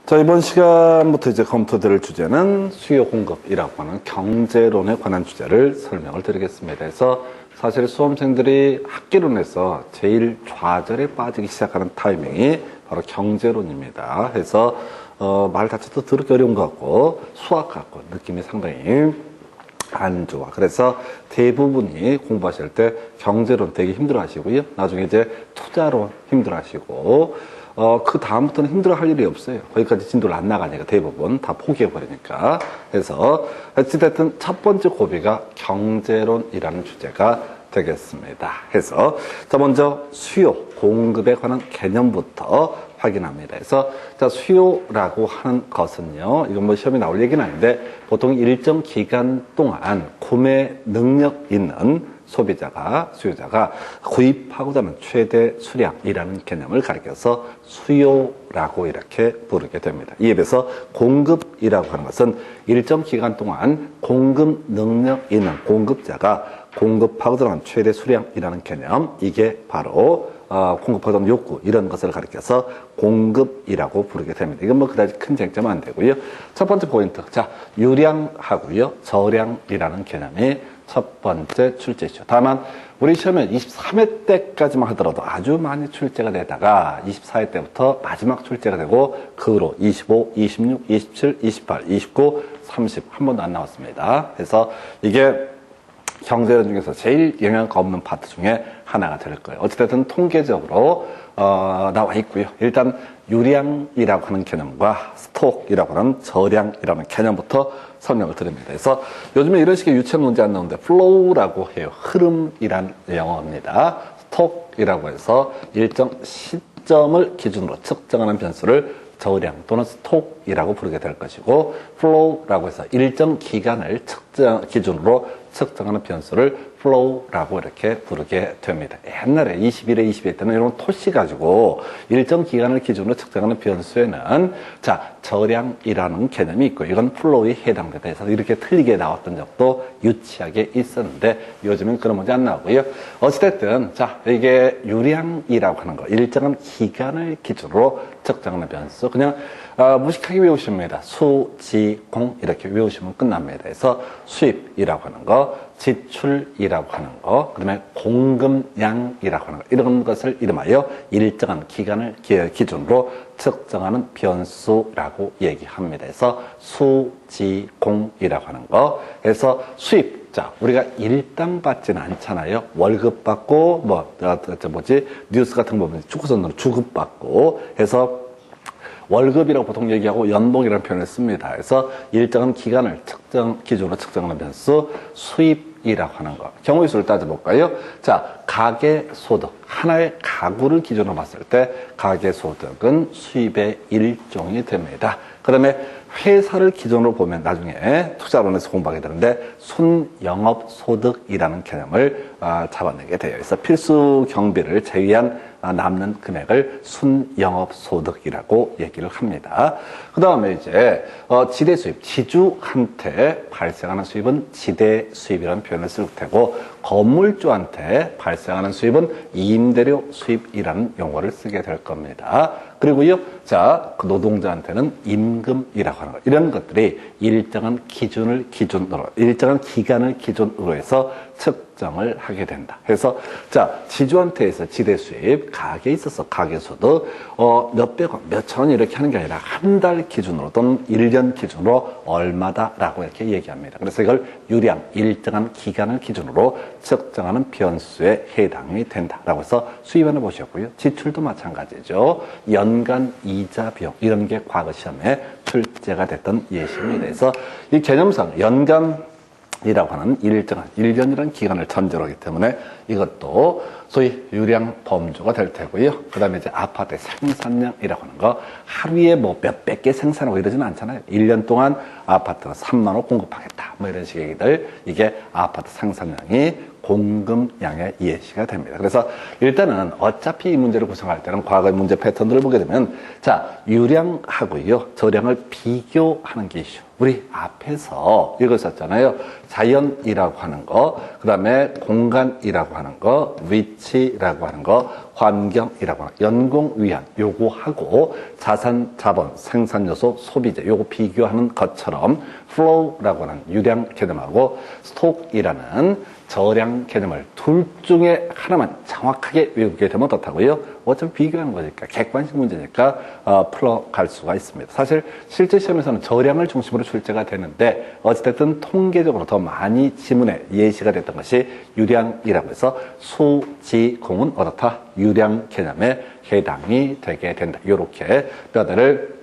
자, 이번 시간부터 이제 검토될 주제는 수요 공급이라고 하는 경제론에 관한 주제를 설명을 드리겠습니다. 그래서 사실 수험생들이 학기론에서 제일 좌절에 빠지기 시작하는 타이밍이 바로 경제론입니다. 해서 말 자체도 들기 어려운 것 같고 수학 같고 느낌이 상당히 안 좋아. 그래서 대부분이 공부하실 때 경제론 되게 힘들어 하시고요. 나중에 이제 투자론 힘들어 하시고 그 다음부터는 힘들어 할 일이 없어요. 거기까지 진도를 안 나가니까 대부분 다 포기해버리니까. 그래서 어찌됐든 첫 번째 고비가 경제론이라는 주제가 되겠습니다. 해서 자, 먼저 수요, 공급에 관한 개념부터 확인합니다. 그래서 자, 수요라고 하는 것은요, 이건 뭐 시험에 나올 얘기는 아닌데 보통 일정 기간 동안 구매 능력 있는 수요자가 구입하고자 하는 최대 수량이라는 개념을 가리켜서 수요라고 이렇게 부르게 됩니다. 이에 비해서 공급이라고 하는 것은 일정 기간 동안 공급 능력 있는 공급자가 공급하고자 하는 최대 수량이라는 개념, 이게 바로 공급하고자 하는 욕구, 이런 것을 가리켜서 공급이라고 부르게 됩니다. 이건 뭐 그다지 큰 쟁점은 안 되고요. 첫 번째 포인트, 자, 유량하고요, 저량이라는 개념이 첫 번째 출제죠. 다만 우리 시험은 23회 때까지만 하더라도 아주 많이 출제가 되다가 24회 때부터 마지막 출제가 되고 그 후로 25, 26, 27, 28, 29, 30 한 번도 안 나왔습니다. 그래서 이게 경제론 중에서 제일 영향가 없는 파트 중에 하나가 될 거예요. 어찌됐든 통계적으로 나와 있고요. 일단 유량이라고 하는 개념과 스톡이라고 하는 저량이라는 개념부터 설명을 드립니다. 그래서 요즘에 이런 식의 유치원 문제 안 나오는데 flow라고 해요. 흐름이란 영어입니다. 스톡이라고 해서 일정 시점을 기준으로 측정하는 변수를 저량 또는 스톡이라고 부르게 될 것이고, flow라고 해서 일정 기간을 기준으로 측정하는 변수를 flow라고 이렇게 부르게 됩니다. 옛날에 21회, 22회 때는 이런 토시 가지고 일정 기간을 기준으로 측정하는 변수에는 자, 저량이라는 개념이 있고 이건 flow에 해당된다 해서 이렇게 틀리게 나왔던 적도 유치하게 있었는데 요즘은 그런 문제 안 나오고요. 어찌됐든 자, 이게 유량이라고 하는 거, 일정한 기간을 기준으로 측정하는 변수, 그냥 무식하게 외우십니다. 수, 지, 공 이렇게 외우시면 끝납니다. 그래서 수입이라고 하는 거, 지출이라고 하는 거, 그 다음에 공급량이라고 하는 거, 이런 것을 이름하여 일정한 기간을 기준으로 측정하는 변수라고 얘기합니다. 그래서 수, 지, 공이라고 하는 거. 그래서 수입, 자, 우리가 일당 받지는 않잖아요. 월급 받고, 뉴스 같은 거 보면 축구선수로 주급 받고 해서 월급이라고 보통 얘기하고 연봉이라는 표현을 씁니다. 그래서 일정한 기간을 기준으로 측정하는 변수 수입이라고 하는 것. 경우의 수를 따져볼까요? 자, 가계소득. 하나의 가구를 기준으로 봤을 때 가계소득은 수입의 일종이 됩니다. 그 다음에 회사를 기준으로 보면 나중에 투자론에서 공부하게 되는데 순영업소득이라는 개념을 잡아내게 돼요. 그래서 필수 경비를 제외한 남는 금액을 순영업소득이라고 얘기를 합니다. 그 다음에 이제 지대수입, 지주한테 발생하는 수입은 지대수입이라는 표현을 쓸 테고, 건물주한테 발생하는 수입은 임대료 수입이라는 용어를 쓰게 될 겁니다. 그리고요, 자, 그 노동자한테는 임금이라고 하는 것, 이런 것들이 일정한 기준을 기준으로, 일정한 기간을 기준으로 해서 측정을 하게 된다. 그래서 자, 지주한테 해서 지대 수입, 가게에 있어서 가계소득 몇백 원, 몇천 원 이렇게 하는 게 아니라 한 달 기준으로 또는 1년 기준으로 얼마다라고 이렇게 얘기합니다. 그래서 이걸 유량, 일정한 기간을 기준으로 측정하는 변수에 해당이 된다라고 해서 수입 하나 보셨고요. 지출도 마찬가지죠. 연간 이자 비용, 이런 게 과거 시험에 출제가 됐던 예시입니다. 그래서 이 개념상 연간이라고 하는 일정한 1년이라는 기간을 전제로 하기 때문에 이것도 소위 유량 범주가 될 테고요. 그 다음에 이제 아파트 생산량이라고 하는 거, 하루에 뭐 몇백 개 생산하고 이러지는 않잖아요. 1년 동안 아파트가 3만 호 공급하겠다, 뭐 이런 식의 얘기들, 이게 아파트 생산량이 공급량의 예시가 됩니다. 그래서 일단은 어차피 이 문제를 구성할 때는 과거의 문제 패턴들을 보게 되면 자, 유량하고요, 저량을 비교하는 게 이슈. 우리 앞에서 읽었었잖아요. 자연이라고 하는 거, 그 다음에 공간이라고 하는 거, 위치라고 하는 거, 환경이라고 하는 거, 연공위한 요거하고 자산, 자본, 생산 요소, 소비재 요거 비교하는 것처럼 flow라고 하는 유량 개념하고 스톡이라는 저량 개념을 둘 중에 하나만 정확하게 외우게 되면 어떻다고요? 어차피 비교하는 거니까 객관식 문제니까 풀어갈 수가 있습니다. 사실 실제 시험에서는 저량을 중심으로 출제가 되는데 어찌됐든 통계적으로 더 많이 지문에 예시가 됐던 것이 유량이라고 해서 수지공은 어떻다? 유량 개념에 해당이 되게 된다. 이렇게 뼈대를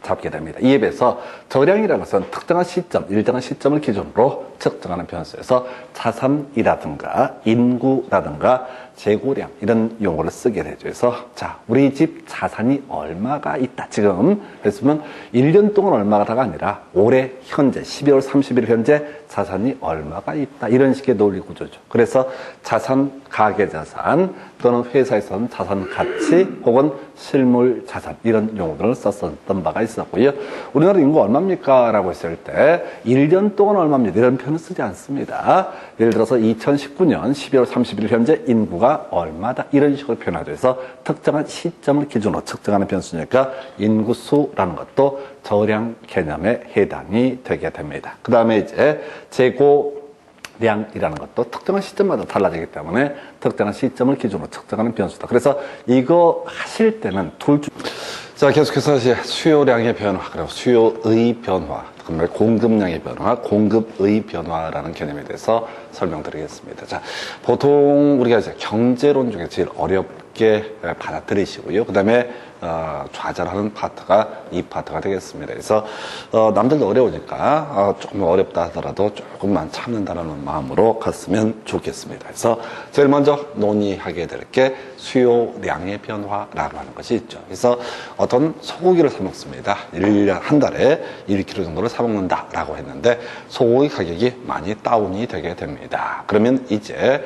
잡게 됩니다. 이에 비해서 저량이라는 것은 특정한 시점, 일정한 시점을 기준으로 측정하는 변수에서 자산이라든가 인구라든가 재고량 이런 용어를 쓰게 되죠. 그래서 자, 우리 집 자산이 얼마가 있다. 지금 했으면 1년 동안 얼마가다가 아니라 올해 현재 12월 30일 현재 자산이 얼마가 있다. 이런 식의 논리 구조죠. 그래서 자산, 가계자산 또는 회사에서는 자산 가치 혹은 실물 자산 이런 용어들을 썼었던 바가 있었고요. 우리나라 인구 얼마입니까? 라고 했을 때 1년 동안 얼마입니다. 이런 표현을 쓰지 않습니다. 예를 들어서 2019년 12월 30일 현재 인구가 얼마다 이런 식으로 표현하죠. 그래서 특정한 시점을 기준으로 측정하는 변수니까 인구수라는 것도 저량 개념에 해당이 되게 됩니다. 그 다음에 이제 재고량이라는 것도 특정한 시점마다 달라지기 때문에 특정한 시점을 기준으로 측정하는 변수다. 그래서 이거 하실 때는 자, 계속해서 이제 수요량의 변화, 그리고 수요의 변화, 그러면 공급량의 변화, 공급의 변화라는 개념에 대해서 설명드리겠습니다. 자, 보통 우리가 이제 경제론 중에 제일 어렵게 받아들이시고요. 그 다음에 좌절하는 파트가 이 파트가 되겠습니다. 그래서 남들도 어려우니까 조금 어렵다 하더라도 조금만 참는다는 마음으로 갔으면 좋겠습니다. 그래서 제일 먼저 논의하게 될 게 수요량의 변화라고 하는 것이 있죠. 그래서 어떤 소고기를 사 먹습니다. 1년 한 달에 1kg 정도를 사 먹는다라고 했는데 소고기 가격이 많이 다운이 되게 됩니다. 그러면 이제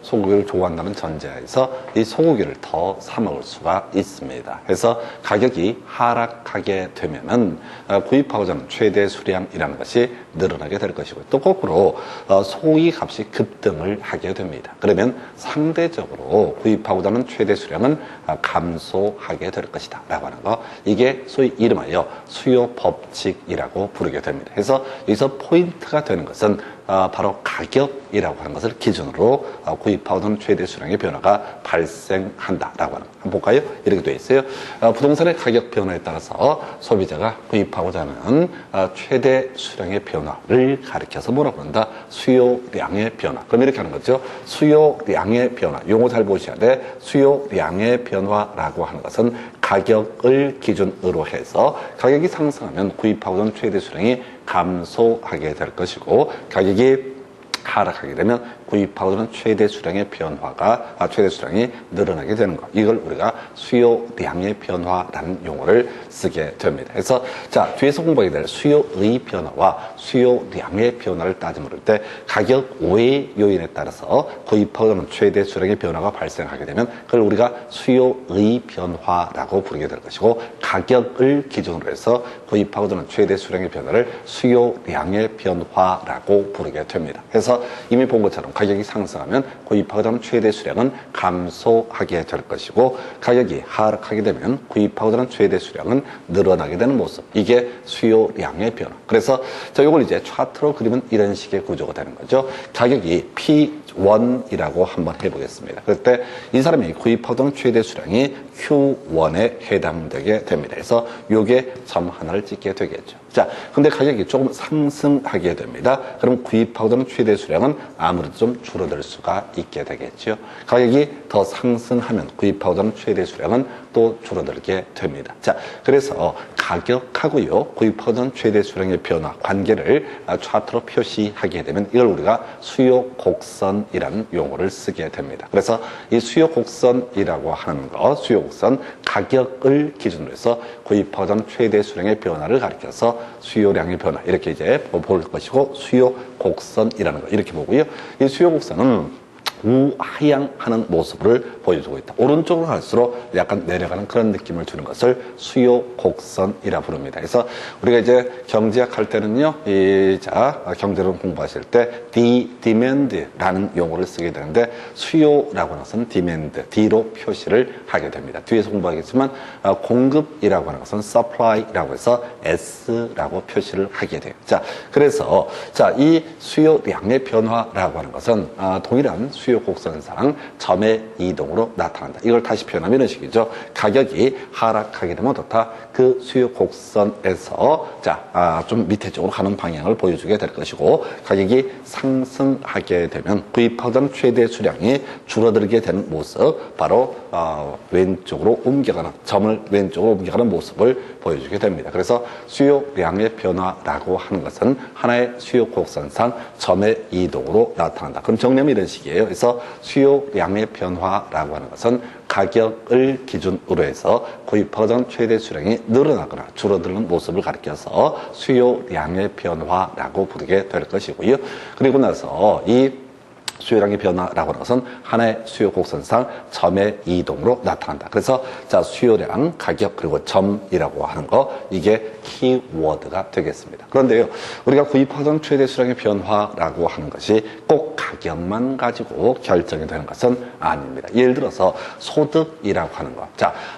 소고기를 좋아한다는 전제하에서 이 소고기를 더 사 먹을 수가 있습니다. 그래서 가격이 하락하게 되면은 구입하고자 하는 최대 수량이라는 것이 늘어나게 될 것이고 또 거꾸로 소고기 값이 급등을 하게 됩니다. 그러면 상대적으로 구입하고자 하는 최대 수량은 감소하게 될 것이다 라고 하는 거, 이게 소위 이름하여 수요 법칙이라고 부르게 됩니다. 그래서 여기서 포인트가 되는 것은 바로 가격이라고 하는 것을 기준으로 구입하고는 최대 수량의 변화가 발생한다라고 하는 거. 한번 볼까요? 이렇게 되어 있어요. 부동산의 가격 변화에 따라서 소비자가 구입하고자 하는 최대 수량의 변화를 가리켜서 뭐라고 그런다? 수요량의 변화. 그럼 이렇게 하는 거죠. 수요량의 변화. 용어 잘 보셔야 돼. 수요량의 변화라고 하는 것은 가격을 기준으로 해서 가격이 상승하면 구입하고자 하는 최대 수량이 감소하게 될 것이고 가격이 하락하게 되면 구입하고는 최대 수량의 변화가 최대 수량이 늘어나게 되는 것, 이걸 우리가 수요량의 변화라는 용어를 쓰게 됩니다. 그래서 자, 뒤에서 공부하게 될 수요의 변화와 수요량의 변화를 따져 물을 때 가격 외의 요인에 따라서 구입하고는 최대 수량의 변화가 발생하게 되면 그걸 우리가 수요의 변화라고 부르게 될 것이고 가격을 기준으로 해서 구입하고는 최대 수량의 변화를 수요량의 변화라고 부르게 됩니다. 그래서 이미 본 것처럼 가격이 상승하면 구입하고자 하는 최대 수량은 감소하게 될 것이고 가격이 하락하게 되면 구입하고자 하는 최대 수량은 늘어나게 되는 모습, 이게 수요량의 변화. 그래서 자, 이걸 이제 차트로 그리면 이런 식의 구조가 되는 거죠. 가격이 P1이라고 한번 해보겠습니다. 그럴 때 이 사람이 구입하고자 하는 최대 수량이 Q1에 해당되게 됩니다. 그래서 요게 점 하나를 찍게 되겠죠. 자, 근데 가격이 조금 상승하게 됩니다. 그럼 구입하고자 하는 최대 수량은 아무래도 좀 줄어들 수가 있게 되겠죠. 가격이 더 상승하면 구입하고자 하는 최대 수량은 또 줄어들게 됩니다. 자, 그래서 가격하고요, 구입하던 최대 수량의 변화, 관계를 차트로 표시하게 되면 이걸 우리가 수요 곡선이라는 용어를 쓰게 됩니다. 그래서 이 수요 곡선이라고 하는 거, 수요 곡선, 가격을 기준으로 해서 구입하던 최대 수량의 변화를 가리켜서 수요량의 변화, 이렇게 이제 볼 것이고, 수요 곡선이라는 거, 이렇게 보고요. 이 수요 곡선은 우하향하는 모습을 보여주고 있다. 오른쪽으로 갈수록 약간 내려가는 그런 느낌을 주는 것을 수요 곡선이라 부릅니다. 그래서 우리가 이제 경제학 할 때는요, 경제론 공부하실 때 demand라는 용어를 쓰게 되는데, 수요라고 하는 것은 demand, D로 표시를 하게 됩니다. 뒤에서 공부하겠지만 공급이라고 하는 것은 supply라고 해서 S라고 표시를 하게 돼요. 자, 그래서 이 수요량의 변화라고 하는 것은 동일한 수요 곡선상 점의 이동으로 나타난다. 이걸 다시 표현하면 이런 식이죠. 가격이 하락하게 되면 어떻다? 그 수요 곡선에서 좀 밑에 쪽으로 가는 방향을 보여주게 될 것이고, 가격이 상승하게 되면 구입하던 최대 수량이 줄어들게 되는 모습, 바로 왼쪽으로 옮겨가는, 점을 왼쪽으로 옮겨가는 모습을 보여주게 됩니다. 그래서 수요량의 변화라고 하는 것은 하나의 수요 곡선상 점의 이동으로 나타난다. 그럼 정리하면 이런 식이에요. 그래서 수요량의 변화라고 하는 것은 가격을 기준으로 해서 구입하던 최대 수량이 늘어나거나 줄어드는 모습을 가리켜서 수요량의 변화라고 부르게 될 것이고요. 그리고 나서 이 수요량의 변화라고 하는 것은 하나의 수요 곡선상 점의 이동으로 나타난다. 그래서 수요량, 가격, 그리고 점이라고 하는 거, 이게 키워드가 되겠습니다. 그런데요, 우리가 구입하던 최대 수량의 변화라고 하는 것이 꼭 가격만 가지고 결정이 되는 것은 아닙니다. 예를 들어서 소득이라고 하는 거.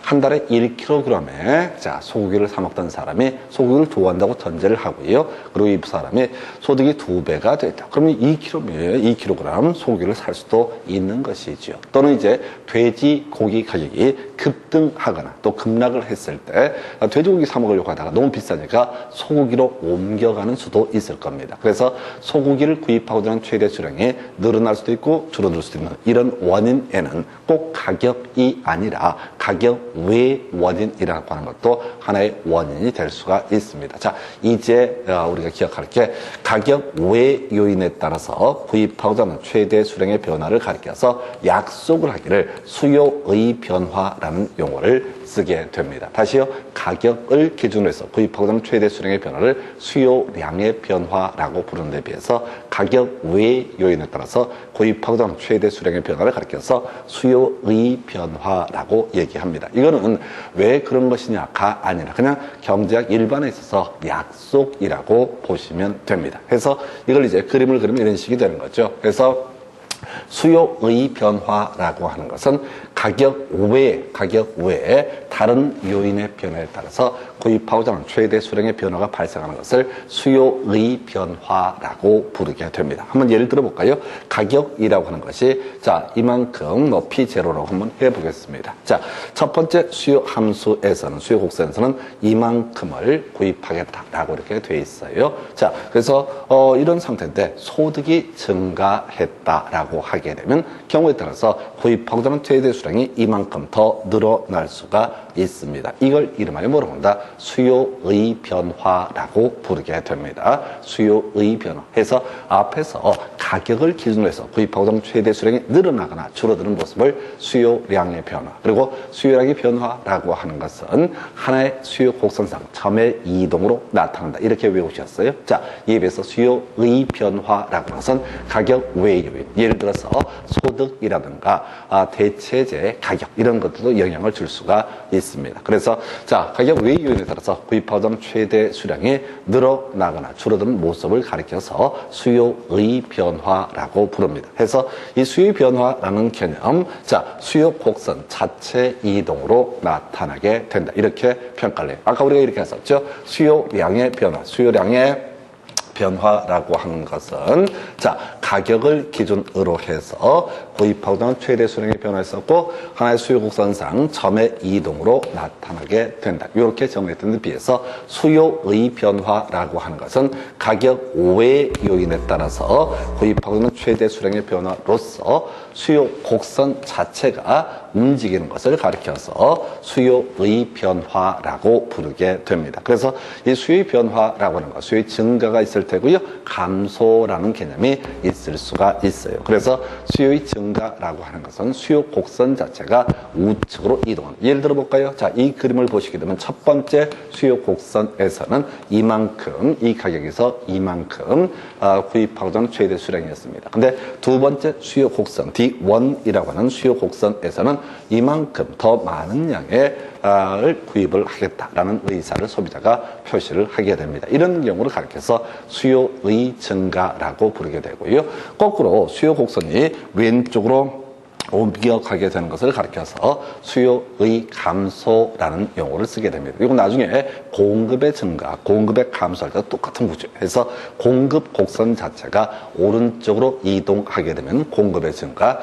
한 달에 1kg에 소고기를 사 먹던 사람이 소고기를 좋아한다고 전제를 하고요. 그리고 이 사람이 소득이 2배가 됐다. 그러면 2kg 소고기를 살 수도 있는 것이지요. 또는 이제 돼지고기 가격이 급등하거나 또 급락을 했을 때 돼지고기 사 먹으려고 하다가 너무 비싸니까 소고기로 옮겨가는 수도 있을 겁니다. 그래서 소고기를 구입하고자 하는 최대 수량이 늘어날 수도 있고 줄어들 수도 있는 이런 원인에는 꼭 가격이 아니라 가격 외 원인이라고 하는 것도 하나의 원인이 될 수가 있습니다. 이제 우리가 기억할 게, 가격 외 요인에 따라서 구입하고자 하는 최대 수량의 변화를 가리켜서 약속을 하기를 수요의 변화라는 용어를 쓰게 됩니다. 다시요, 가격을 기준으로 해서 구입하고자 하는 최대 수량의 변화를 수요량의 변화라고 부르는 데 비해서 가격 외 요인에 따라서 구입하고자 하는 최대 수량의 변화를 가리켜서 수요의 변화라고 얘기합니다. 이거는 왜 그런 것이냐가 아니라 그냥 경제학 일반에 있어서 약속이라고 보시면 됩니다. 그래서 이걸 이제 그림을 그리면 이런 식이 되는 거죠. 그래서 수요의 변화라고 하는 것은 가격 외에 다른 요인의 변화에 따라서 구입하고자 하는 최대 수량의 변화가 발생하는 것을 수요의 변화라고 부르게 됩니다. 한번 예를 들어볼까요? 가격이라고 하는 것이 이만큼 P0라고 한번 해보겠습니다. 첫 번째 수요 함수에서는, 수요 곡선에서는 이만큼을 구입하겠다라고 이렇게 돼 있어요. 그래서 이런 상태인데 소득이 증가했다라고 하게 되면 경우에 따라서 구입하고자 하는 최대 수량이 이만큼 더 늘어날 수가 있습니다. 이걸 이름하여 뭐라고 한다? 수요의 변화라고 부르게 됩니다. 수요의 변화. 해서 앞에서 가격을 기준으로 해서 구입하고자 하는 최대 수량이 늘어나거나 줄어드는 모습을 수요량의 변화, 그리고 수요량의 변화라고 하는 것은 하나의 수요 곡선상 점의 이동으로 나타난다. 이렇게 외우셨어요. 이에 비해서 수요의 변화라고 하는 것은 가격 외의 요인, 예를 들어서 소득이라든가 대체재 가격, 이런 것들도 영향을 줄 수가 있습니다. 그래서 가격 외의 요인에 따라서 구입하던 최대 수량이 늘어나거나 줄어드는 모습을 가리켜서 수요의 변화라고 부릅니다. 해서 이 수요의 변화라는 개념, 수요 곡선 자체 이동으로 나타나게 된다. 이렇게 평가를 해요. 아까 우리가 이렇게 했었죠. 수요량의 변화, 수요량의 변화라고 하는 것은 자 가격을 기준으로 해서 구입하고 나면 최대 수량의 변화가 있었고 하나의 수요 곡선상 점의 이동으로 나타나게 된다. 이렇게 정리했던 데 비해서 수요의 변화라고 하는 것은 가격 외의 요인에 따라서 구입하고 있는 최대 수량의 변화로서 수요 곡선 자체가 움직이는 것을 가리켜서 수요의 변화라고 부르게 됩니다. 그래서 이 수요의 변화라고 하는 것, 수요의 증가가 있을 테고요. 감소라는 개념이 있을 수가 있어요. 그래서 수요의 증가라고 하는 것은 수요 곡선 자체가 우측으로 이동합니다. 예를 들어 볼까요? 자, 이 그림을 보시게 되면 첫 번째 수요 곡선에서는 이만큼, 이 가격에서 이만큼 구입하고자 하는 최대 수량이었습니다. 근데 두 번째 수요 곡선, D1이라고 하는 수요 곡선에서는 이만큼 더 많은 양의 구입을 하겠다라는 의사를 소비자가 표시를 하게 됩니다. 이런 경우를 가리켜서 수요의 증가라고 부르게 되고요. 거꾸로 수요 곡선이 왼쪽으로 옮겨가게 되는 것을 가리켜서 수요의 감소라는 용어를 쓰게 됩니다. 이건 나중에 공급의 증가, 공급의 감소할 때 똑같은 구조예요. 그래서 공급 곡선 자체가 오른쪽으로 이동하게 되면 공급의 증가,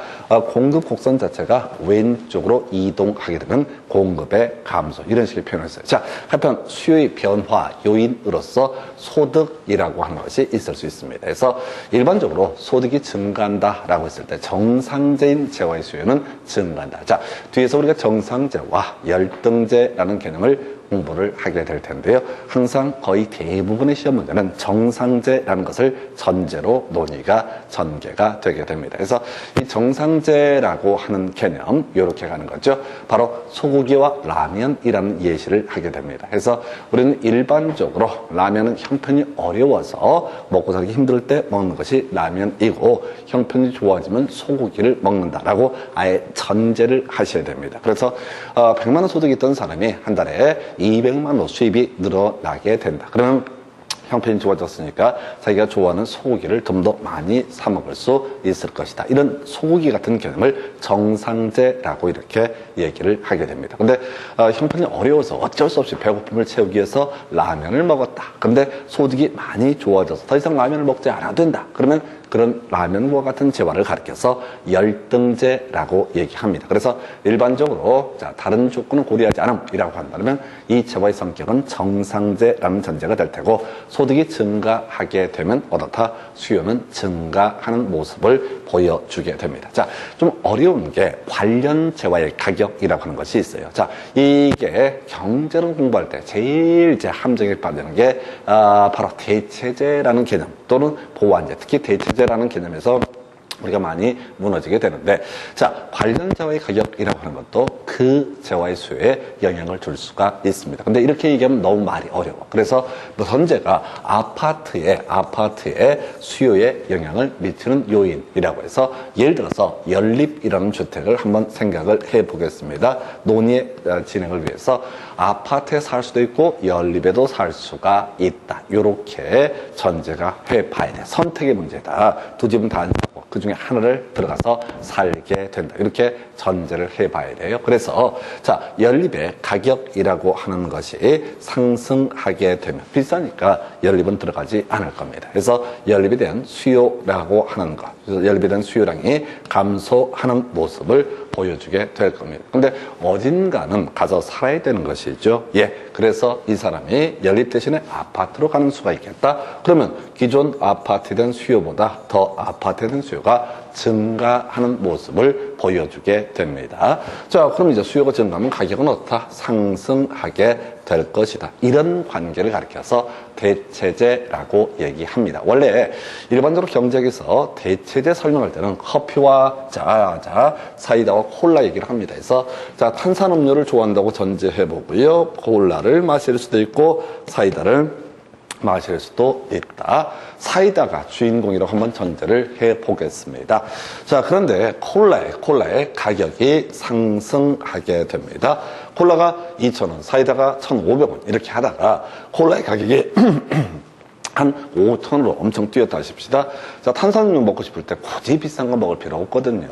공급 곡선 자체가 왼쪽으로 이동하게 되면 공급의 감소, 이런 식의 표현을 했어요. 자, 한편 수요의 변화 요인으로서 소득이라고 하는 것이 있을 수 있습니다. 그래서 일반적으로 소득이 증가한다라고 했을 때 정상적인 재화의 수요는 증가한다. 자, 뒤에서 우리가 정상재와 열등재라는 개념을 공부를 하게 될 텐데요. 항상 거의 대부분의 시험 문제는 정상재라는 것을 전제로 논의가 전개가 되게 됩니다. 그래서 이 정상재라고 하는 개념, 이렇게 가는 거죠. 바로 소고기와 라면이라는 예시를 하게 됩니다. 그래서 우리는 일반적으로 라면은 형편이 어려워서 먹고 살기 힘들 때 먹는 것이 라면이고 형편이 좋아지면 소고기를 먹는다라고 아예 전제를 하셔야 됩니다. 그래서 100만 원 소득이 있던 사람이 한 달에 200만 원 수입이 늘어나게 된다. 그러면 형편이 좋아졌으니까 자기가 좋아하는 소고기를 좀 더 많이 사 먹을 수 있을 것이다. 이런 소고기 같은 개념을 정상재라고 이렇게 얘기를 하게 됩니다. 근데 형편이 어려워서 어쩔 수 없이 배고픔을 채우기 위해서 라면을 먹었다. 근데 소득이 많이 좋아져서 더 이상 라면을 먹지 않아도 된다. 그러면 그런 라면과 같은 재화를 가리켜서 열등재라고 얘기합니다. 그래서 일반적으로 자, 다른 조건을 고려하지 않음이라고 한다면 이 재화의 성격은 정상재라는 전제가 될 테고 소득이 증가하게 되면 어떻다? 수요는 증가하는 모습을 보여주게 됩니다. 자, 좀 어려운 게 관련 재화의 가격이라고 하는 것이 있어요. 자, 이게 경제를 공부할 때 제일 이제 함정에 빠지는 게 바로 대체재라는 개념 또는 보완재, 특히 대체재라는 개념에서 우리가 많이 무너지게 되는데, 자, 관련 재화의 가격이라고 하는 것도 그 재화의 수요에 영향을 줄 수가 있습니다. 근데 이렇게 얘기하면 너무 말이 어려워. 그래서 전제가 아파트의 수요에 영향을 미치는 요인이라고 해서 예를 들어서 연립이라는 주택을 한번 생각을 해 보겠습니다. 논의 진행을 위해서 아파트에 살 수도 있고 연립에도 살 수가 있다. 이렇게 전제가 해 봐야 돼. 선택의 문제다. 두 집은 다 앉고 그 중에 하나를 들어가서 살게 된다. 이렇게 전제를 해봐야 돼요. 그래서 자, 연립의 가격이라고 하는 것이 상승하게 되면 비싸니까 연립은 들어가지 않을 겁니다. 그래서 연립에 대한 수요라고 하는 것, 연립에 대한 수요량이 감소하는 모습을 보여주게 될 겁니다. 근데 어딘가는 가서 살아야 되는 것이죠. 예. 그래서 이 사람이 연립 대신에 아파트로 가는 수가 있겠다. 그러면 기존 아파트에 대한 수요보다 더 아파트에 대한 수요가 증가하는 모습을 보여주게 됩니다. 자, 그럼 이제 수요가 증가하면 가격은 어떻다? 상승하게 될 것이다. 이런 관계를 가리켜서 대체재라고 얘기합니다. 원래 일반적으로 경제학에서 대체재 설명할 때는 커피와 사이다와 콜라 얘기를 합니다. 그래서 자, 탄산음료를 좋아한다고 전제해 보고요. 콜라를 마실 수도 있고 사이다를 마실 수도 있다. 사이다가 주인공이라고 한번 전제를 해 보겠습니다. 자, 그런데 콜라의 가격이 상승하게 됩니다. 콜라가 2,000원, 사이다가 1,500원 이렇게 하다가 콜라의 가격이 한 5톤으로 엄청 뛰었다 하십시다. 자, 탄산음료 먹고 싶을 때 굳이 비싼 거 먹을 필요 없거든요.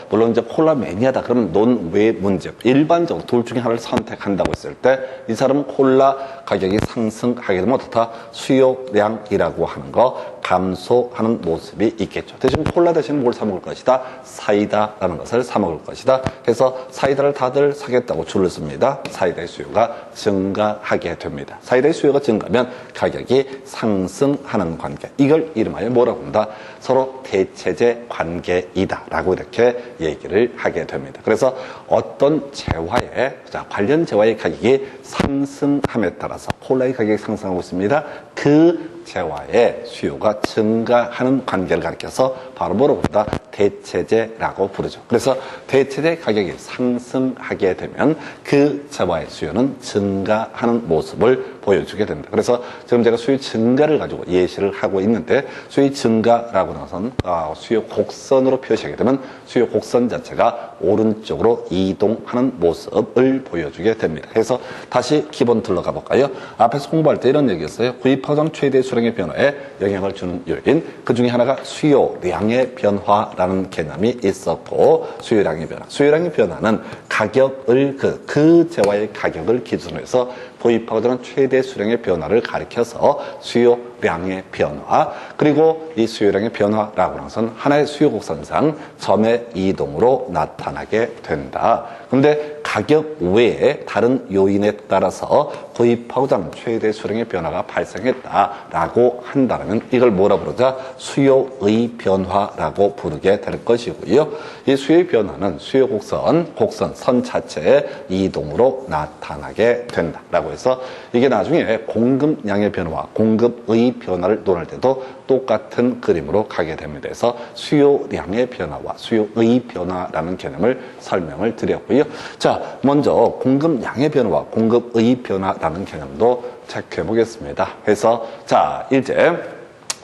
물론 이제 콜라 매니아다 그러면 논외 문제. 일반적으로 둘 중에 하나를 선택한다고 했을 때 이 사람은 콜라 가격이 상승하게 되면 어떻다? 수요량이라고 하는 거 감소하는 모습이 있겠죠. 대신 콜라 대신 뭘 사 먹을 것이다? 사이다라는 것을 사 먹을 것이다. 그래서 사이다를 다들 사겠다고 줄을 씁니다. 사이다의 수요가 증가하게 됩니다. 사이다의 수요가 증가하면 가격이 상승하는 관계. 이걸 이름하여 뭐라고 한다? 서로 대체제 관계이다라고 이렇게 얘기를 하게 됩니다. 그래서 어떤 재화의 관련 재화의 가격이 상승함에 따라서 콜라의 가격이 상승하고 있습니다. 그 재화의 수요가 증가하는 관계를 가리켜서 바로 뭐라고 한다? 대체제라고 부르죠. 그래서 대체제 가격이 상승하게 되면 그 재화의 수요는 증가하는 모습을 보여주게 됩니다. 그래서 지금 제가 수요 증가를 가지고 예시를 하고 있는데 수요 증가라고 하는 것은 수요 곡선으로 표시하게 되면 수요 곡선 자체가 오른쪽으로 이동하는 모습을 보여주게 됩니다. 그래서 다시 기본 들어가 볼까요? 앞에서 공부할 때 이런 얘기였어요. 구입하던 최대 수량의 변화에 영향을 주는 요인 그 중에 하나가 수요량의 변화라는 개념이 있었고 수요량의 변화. 수요량의 변화는 가격을 그 재화의 가격을 기준으로 해서 구입하고자 최대 수량의 변화를 가리켜서 수요량의 변화 그리고 이 수요량의 변화라고 하는 것은 하나의 수요 곡선상 점의 이동으로 나타나게 된다. 그런데 가격 외에 다른 요인에 따라서 구입하고자 하는 최대 수량의 변화가 발생했다라고 한다면 이걸 뭐라 부르자? 수요의 변화라고 부르게 될 것이고요. 이 수요의 변화는 수요 곡선 선 자체의 이동으로 나타나게 된다라고 해서 이게 나중에 공급량의 변화와 공급의 변화를 논할 때도 똑같은 그림으로 가게 됩니다. 그래서 수요량의 변화와 수요의 변화라는 개념을 설명을 드렸고요. 자, 먼저 공급량의 변화와 공급의 변화라는 개념도 체크해 보겠습니다. 그래서 자, 이제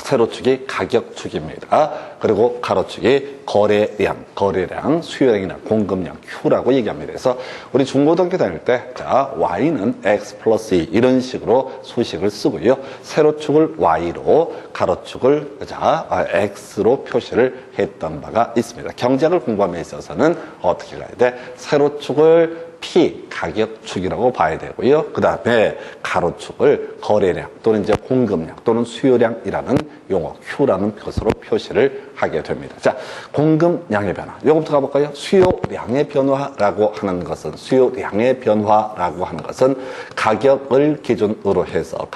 세로축이 가격축입니다. 그리고 가로축이 거래량, 수요량이나 공급량, Q라고 얘기합니다. 그래서 우리 중고등학교 다닐 때, 자, Y는 X 플러스 2 이런 식으로 수식을 쓰고요. 세로축을 Y로, 가로축을 X로 표시를 했던 바가 있습니다. 경제학을 공부함에 있어서는 어떻게 가야 돼? 세로축을 P 가격축이라고 봐야 되고요. 그 다음에 가로축을 거래량 또는 이제 공급량 또는 수요량이라는 용어 Q라는 것으로 표시를 하게 됩니다. 자, 공급량의 변화. 요거부터 가볼까요? 수요량의 변화라고 하는 것은 가격을 기준으로 해서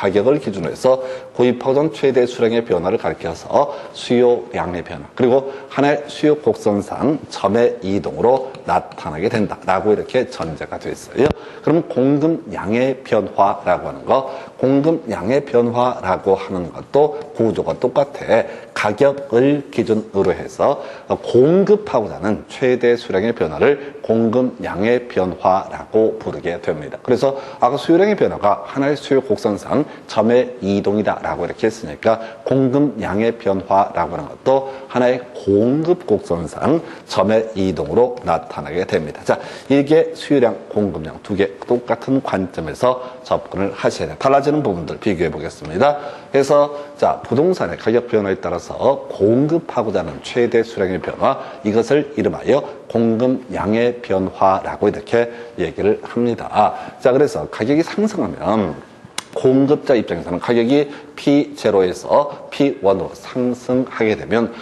구입하던 최대 수량의 변화를 가리켜서 수요량의 변화 그리고 하나의 수요 곡선상 점의 이동으로 나타나게 된다라고 이렇게 전제가 되어 있어요. 그럼 공급량의 변화라고 하는 거, 공급량의 변화라고 하는 것도 구조가 똑같아. 가격을 기준으로 해서 공급하고자 하는 최대 수량의 변화를 공급량의 변화라고 부르게 됩니다. 그래서 아까 수요량의 변화가 하나의 수요 곡선상 점의 이동이다라고 이렇게 했으니까 공급량의 변화라고 하는 것도 하나의 공급 곡선상 점의 이동으로 나타나게 됩니다. 자, 이게 수요량, 공급량 두 개 똑같은 관점에서 접근을 하셔야 돼요. 달라지는 부분들 비교해 보겠습니다. 그래서 자, 부동산의 가격 변화에 따라서 공급하고자 하는 최대 수량의 변화 이것을 이름하여 공급량의 변화라고 이렇게 얘기를 합니다. 자, 그래서 가격이 상승하면 공급자 입장에서는 가격이 P0에서 P1으로 상승하게 되면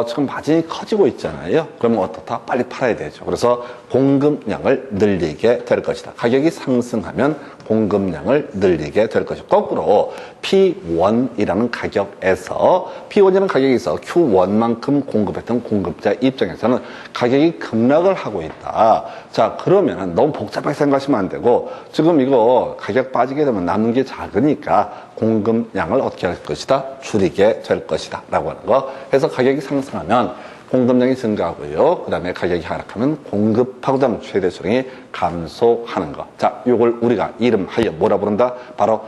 지금 마진이 커지고 있잖아요. 그러면 어떻다? 빨리 팔아야 되죠. 그래서 공급량을 늘리게 될 것이다. 가격이 상승하면 공급량을 늘리게 될 것이고 거꾸로 P1이라는 가격에서 P1이라는 가격이 있어 Q1만큼 공급했던 공급자 입장에서는 가격이 급락을 하고 있다. 자, 그러면 너무 복잡하게 생각하시면 안 되고 지금 이거 가격 빠지게 되면 남는 게 작으니까 공급량을 어떻게 할 것이다? 줄이게 될 것이다 라고 하는 거. 그래서 가격이 상승하면 공급량이 증가하고요. 그 다음에 가격이 하락하면 공급하고자 하는 최대 수량이 감소하는 것. 자, 이걸 우리가 이름하여 뭐라 부른다? 바로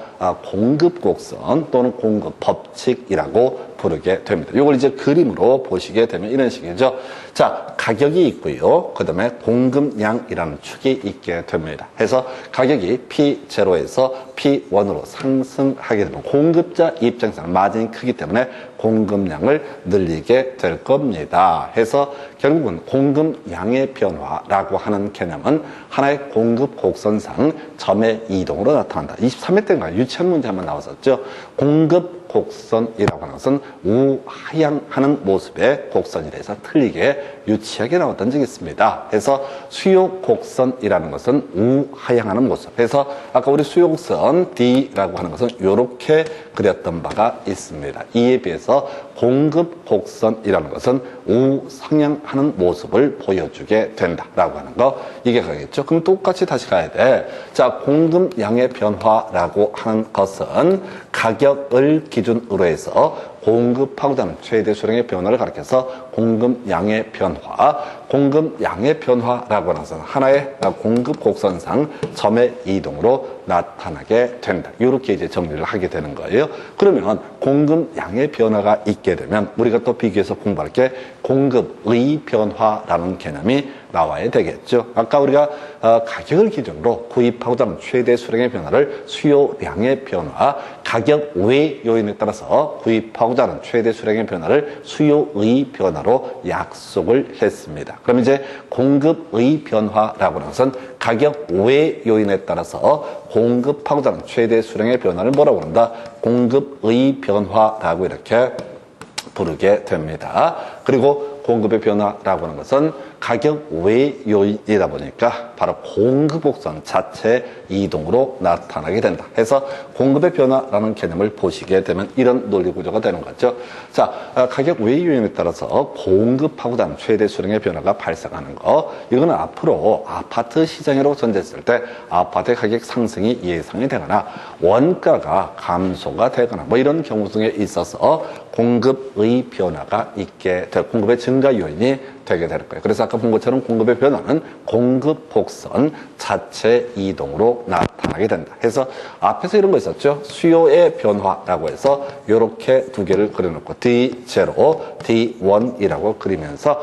공급 곡선 또는 공급 법칙이라고 부르게 됩니다. 이걸 이제 그림으로 보시게 되면 이런 식이죠. 자, 가격이 있고요. 그 다음에 공급량이라는 축이 있게 됩니다. 해서 가격이 P0에서 P1으로 상승하게 되면 공급자 입장에서는 마진이 크기 때문에 공급량을 늘리게 될 겁니다. 해서 결국은 공급량의 변화라고 하는 개념은 하나의 공급 곡선상 점의 이동으로 나타난다. 23회 때인가 유치원 문제 한번 나왔었죠. 공급 곡선이라고 하는 것은 우하향하는 모습의 곡선이라서 틀리게 유치하게 나왔던 적이 있습니다. 그래서 수요 곡선이라는 것은 우하향하는 모습. 그래서 아까 우리 수요 곡선 D라고 하는 것은 이렇게 그렸던 바가 있습니다. 이에 비해서 공급 곡선이라는 것은 우상향하는 모습을 보여주게 된다라고 하는 거 이게 가겠죠. 그럼 똑같이 다시 가야 돼. 자, 공급량의 변화라고 하는 것은 가격을 기준으로 해서 공급하고자 하는 최대 수량의 변화를 가리켜서 공급량의 변화, 공급량의 변화라고 하는 것은 하나의 공급 곡선상 점의 이동으로 나타나게 된다. 이렇게 이제 정리를 하게 되는 거예요. 그러면 공급량의 변화가 있게 되면 우리가 또 비교해서 공부할 게 공급의 변화라는 개념이 나와야 되겠죠. 아까 우리가 가격을 기준으로 구입하고자 하는 최대 수량의 변화를 수요량의 변화, 가격 외 요인에 따라서 구입하고자 하는 최대 수량의 변화를 수요의 변화로 약속을 했습니다. 그럼 이제 공급의 변화라고 하는 것은 가격 외 요인에 따라서 공급하고자 하는 최대 수량의 변화를 뭐라고 한다? 공급의 변화라고 이렇게 부르게 됩니다. 그리고 공급의 변화라고 하는 것은 가격 외 요인이다 보니까 바로 공급 곡선 자체 이동으로 나타나게 된다. 해서 공급의 변화라는 개념을 보시게 되면 이런 논리 구조가 되는 거죠. 자, 가격 외 요인에 따라서 공급하고자 하는 최대 수량의 변화가 발생하는 거. 이거는 앞으로 아파트 시장으로 전제했을 때 아파트의 가격 상승이 예상이 되거나 원가가 감소가 되거나 뭐 이런 경우 등에 있어서 공급의 변화가 있게 될 공급의 증가 요인이 되게 될 거예요. 그래서 아까 본 것처럼 공급의 변화는 공급 곡선 자체 이동으로 나타나게 된다. 그래서 앞에서 이런 거 있었죠. 수요의 변화라고 해서 이렇게 두 개를 그려놓고 D0, D1이라고 그리면서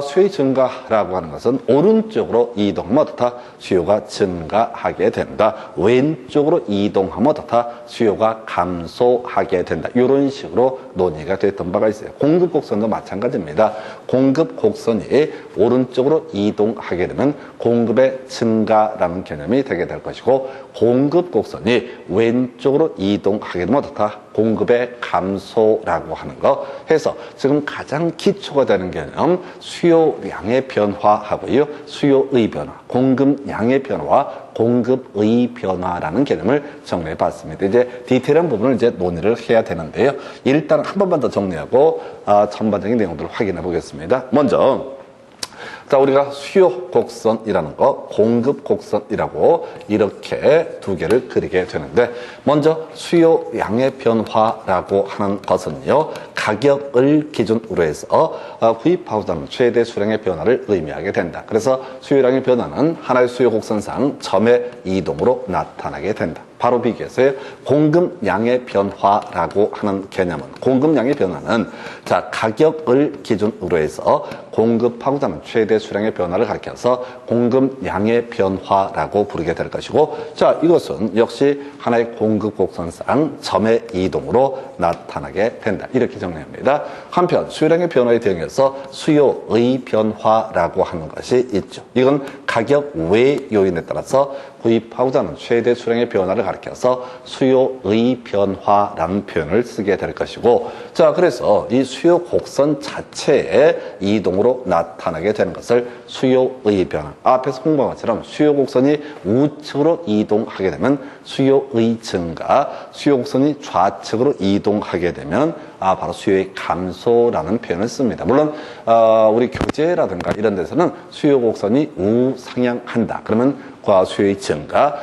수요의 증가라고 하는 것은 오른쪽으로 이동하면 어떻다? 수요가 증가하게 된다. 왼쪽으로 이동하면 어떻다? 수요가 감소하게 된다. 이런 식으로 논의가 됐던 바가 있어요. 공급 곡선도 마찬가지입니다. 공급 곡선이 오른쪽으로 이동하게 되면 공급의 증가라는 개념이 되게 될 것이고 공급 곡선이 왼쪽으로 이동하게 되면 어떻다? 공급의 감소라고 하는 거 해서 지금 가장 기초가 되는 개념 수요량의 변화하고요. 수요의 변화, 공급량의 변화와 공급의 변화라는 개념을 정리해 봤습니다. 이제 디테일한 부분을 이제 논의를 해야 되는데요. 일단 한 번만 더 정리하고 전반적인 내용들을 확인해 보겠습니다. 먼저 자, 우리가 수요 곡선이라는 거, 공급 곡선이라고 이렇게 두 개를 그리게 되는데 먼저 수요량의 변화라고 하는 것은요. 가격을 기준으로 해서 구입하고자 하는 최대 수량의 변화를 의미하게 된다. 그래서 수요량의 변화는 하나의 수요 곡선상 점의 이동으로 나타나게 된다. 바로 비교해서요. 공급량의 변화라고 하는 개념은 공급량의 변화는 자 가격을 기준으로 해서 공급하고자 하는 최대 수량의 변화를 가리켜서 공급량의 변화라고 부르게 될 것이고 자 이것은 역시 하나의 공급 곡선상 점의 이동으로 나타나게 된다. 이렇게 정리합니다. 한편 수요량의 변화에 대응해서 수요의 변화라고 하는 것이 있죠. 이건 가격 외 요인에 따라서 구입하고자 하는 최대 수량의 변화를 가리켜서 수요의 변화라는 표현을 쓰게 될 것이고 자 그래서 이 수요 곡선 자체의 이동으로 나타나게 되는 것을 수요의 변화 앞에서 공부한 것처럼 수요 곡선이 우측으로 이동하게 되면 수요의 증가 수요 곡선이 좌측으로 이동하게 되면 바로 수요의 감소라는 표현을 씁니다. 물론 우리 교재라든가 이런 데서는 수요 곡선이 우상향한다. 그러면 수요의 증가,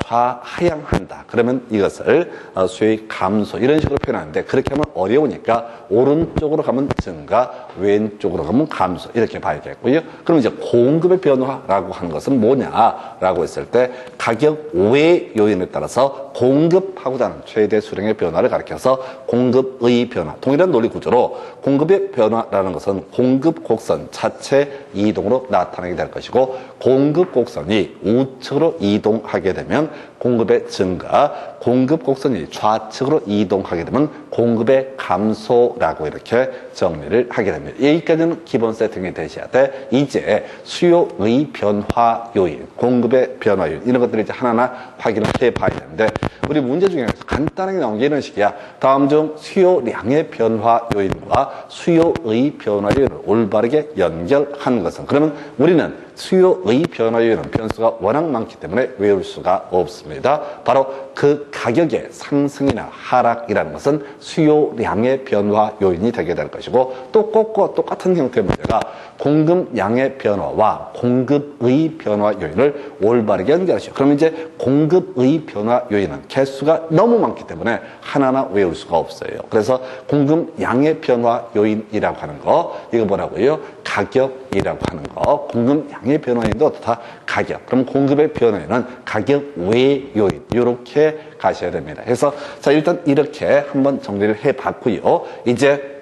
좌하향한다. 그러면 이것을 수요의 감소 이런 식으로 표현하는데 그렇게 하면 어려우니까 오른쪽으로 가면 증가, 왼쪽으로 가면 감소 이렇게 봐야겠고요. 그럼 이제 공급의 변화라고 하는 것은 뭐냐라고 했을 때 가격 외 요인에 따라서 공급하고자 하는 최대 수량의 변화를 가리켜서 공급의 변화. 동일한 논리 구조로 공급의 변화라는 것은 공급 곡선 자체 이동으로 나타나게 될 것이고 공급 곡선이 우측으로 이동하게 되면 공급의 증가, 공급 곡선이 좌측으로 이동하게 되면 공급의 감소라고 이렇게 정리를 하게 됩니다. 여기까지는 기본 세팅이 되셔야 돼. 이제 수요의 변화 요인, 공급의 변화 요인 이런 것들을 이제 하나하나 확인을 해봐야 되는데 우리 문제 중에 간단하게 나온 게 이런 식이야. 다음 중 수요량의 변화 요인과 수요의 변화 요인을 올바르게 연결하는 것은 그러면 우리는 수요의 변화 요인은 변수가 워낙 많기 때문에 외울 수가 없습니다. 바로 그 가격의 상승이나 하락이라는 것은 수요량의 변화 요인이 되게 될 것이고 또 꼭과 똑같은 형태의 문제가 공급량의 변화와 공급의 변화 요인을 올바르게 연결하시죠. 그럼 이제 공급의 변화 요인은 개수가 너무 많기 때문에 하나하나 외울 수가 없어요. 그래서 공급량의 변화 요인이라고 하는 거 이거 뭐라고요? 가격이라고 하는 거. 공급량의 변화 요인도 어떻다? 가격. 그럼 공급의 변화 요인은 가격 외 요인 이렇게 가셔야 됩니다. 그래서 자 일단 이렇게 한번 정리를 해봤고요. 이제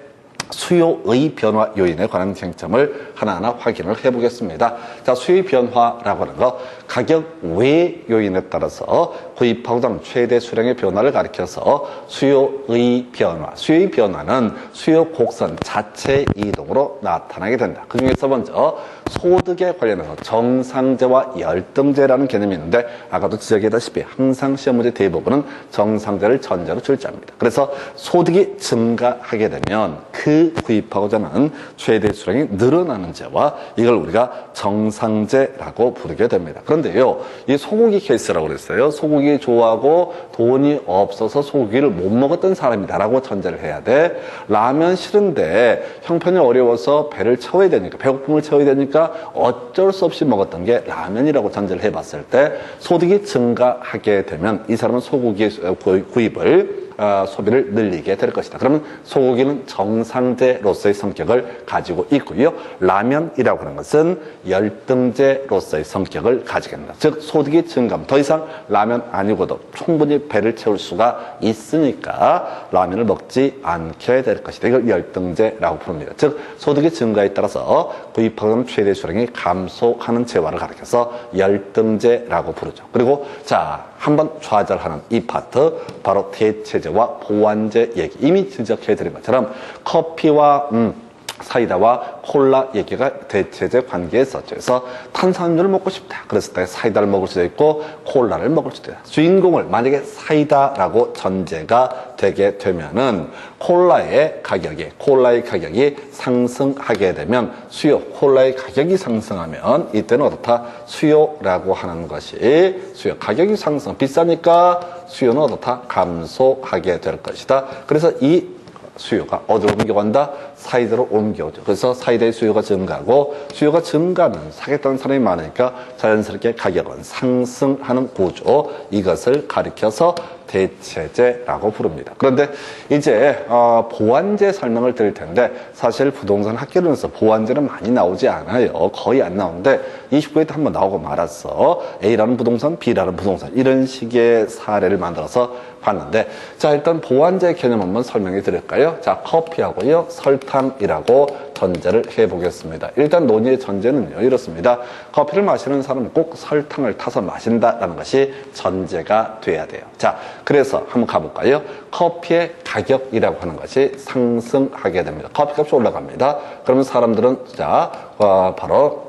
수요의 변화 요인에 관한 쟁점을 하나하나 확인을 해보겠습니다. 자, 수요의 변화라고 하는 거 가격 외 요인에 따라서 구입하고자 하는 최대 수량의 변화를 가리켜서 수요의 변화. 수요의 변화는 수요 곡선 자체 이동으로 나타나게 된다. 그 중에서 먼저 소득에 관련해서 정상제와 열등제라는 개념이 있는데 아까도 지적했다시피 항상 시험 문제 대부분은 정상제를 전제로 출제합니다. 그래서 소득이 증가하게 되면 그 구입하고자 하는 최대 수량이 늘어나는 제와 이걸 우리가 정상제라고 부르게 됩니다. 그런데요, 이 소고기 케이스라고 그랬어요. 소고기 좋아하고 돈이 없어서 소고기를 못 먹었던 사람이다라고 전제를 해야 돼. 라면 싫은데 형편이 어려워서 배를 채워야 되니까, 배고픔을 채워야 되니까 어쩔 수 없이 먹었던 게 라면이라고 전제를 해봤을 때 소득이 증가하게 되면 이 사람은 소고기 구입을 소비를 늘리게 될 것이다. 그러면 소고기는 정상제로서의 성격을 가지고 있고요. 라면이라고 하는 것은 열등제로서의 성격을 가지게 됩니다. 즉 소득이 증가하면 더 이상 라면 아니고도 충분히 배를 채울 수가 있으니까 라면을 먹지 않게 될 것이다. 이걸 열등제라고 부릅니다. 즉 소득의 증가에 따라서 구입하는 최대 수량이 감소하는 재화를 가리켜서 열등제라고 부르죠. 그리고 자 한번 좌절하는 이 파트 바로 대체제와 보완제 얘기 이미 지적해드린 것처럼 커피와 사이다와 콜라 얘기가 대체제 관계에 있었죠. 그래서 탄산음료를 먹고 싶다. 그랬을 때 사이다를 먹을 수도 있고 콜라를 먹을 수도 있다. 주인공을 만약에 사이다라고 전제가 되게 되면은 콜라의 가격이 상승하게 되면 콜라의 가격이 상승하면 이때는 어떻다? 수요라고 하는 것이 가격이 상승, 비싸니까 수요는 어떻다? 감소하게 될 것이다. 그래서 이 수요가 어디로 옮겨간다? 사이다로 옮겨오죠. 그래서 사이다의 수요가 증가하고 수요가 증가하면 사겠다는 사람이 많으니까 자연스럽게 가격은 상승하는 구조 이것을 가리켜서 대체제라고 부릅니다. 그런데 이제 보완제 설명을 드릴 텐데 사실 부동산 학개론에서 보완제는 많이 나오지 않아요. 거의 안 나오는데 29회 때 한번 나오고 말았어. A라는 부동산, B라는 부동산 이런 식의 사례를 만들어서 봤는데 자 일단 보완제 개념 한번 설명해 드릴까요? 자 커피하고요 설탕이라고 전제를 해보겠습니다. 일단 논의의 전제는요 이렇습니다. 커피를 마시는 사람은 꼭 설탕을 타서 마신다라는 것이 전제가 돼야 돼요. 자 그래서 한번 가볼까요? 커피의 가격이라고 하는 것이 상승하게 됩니다. 커피값이 올라갑니다. 그러면 사람들은 자 바로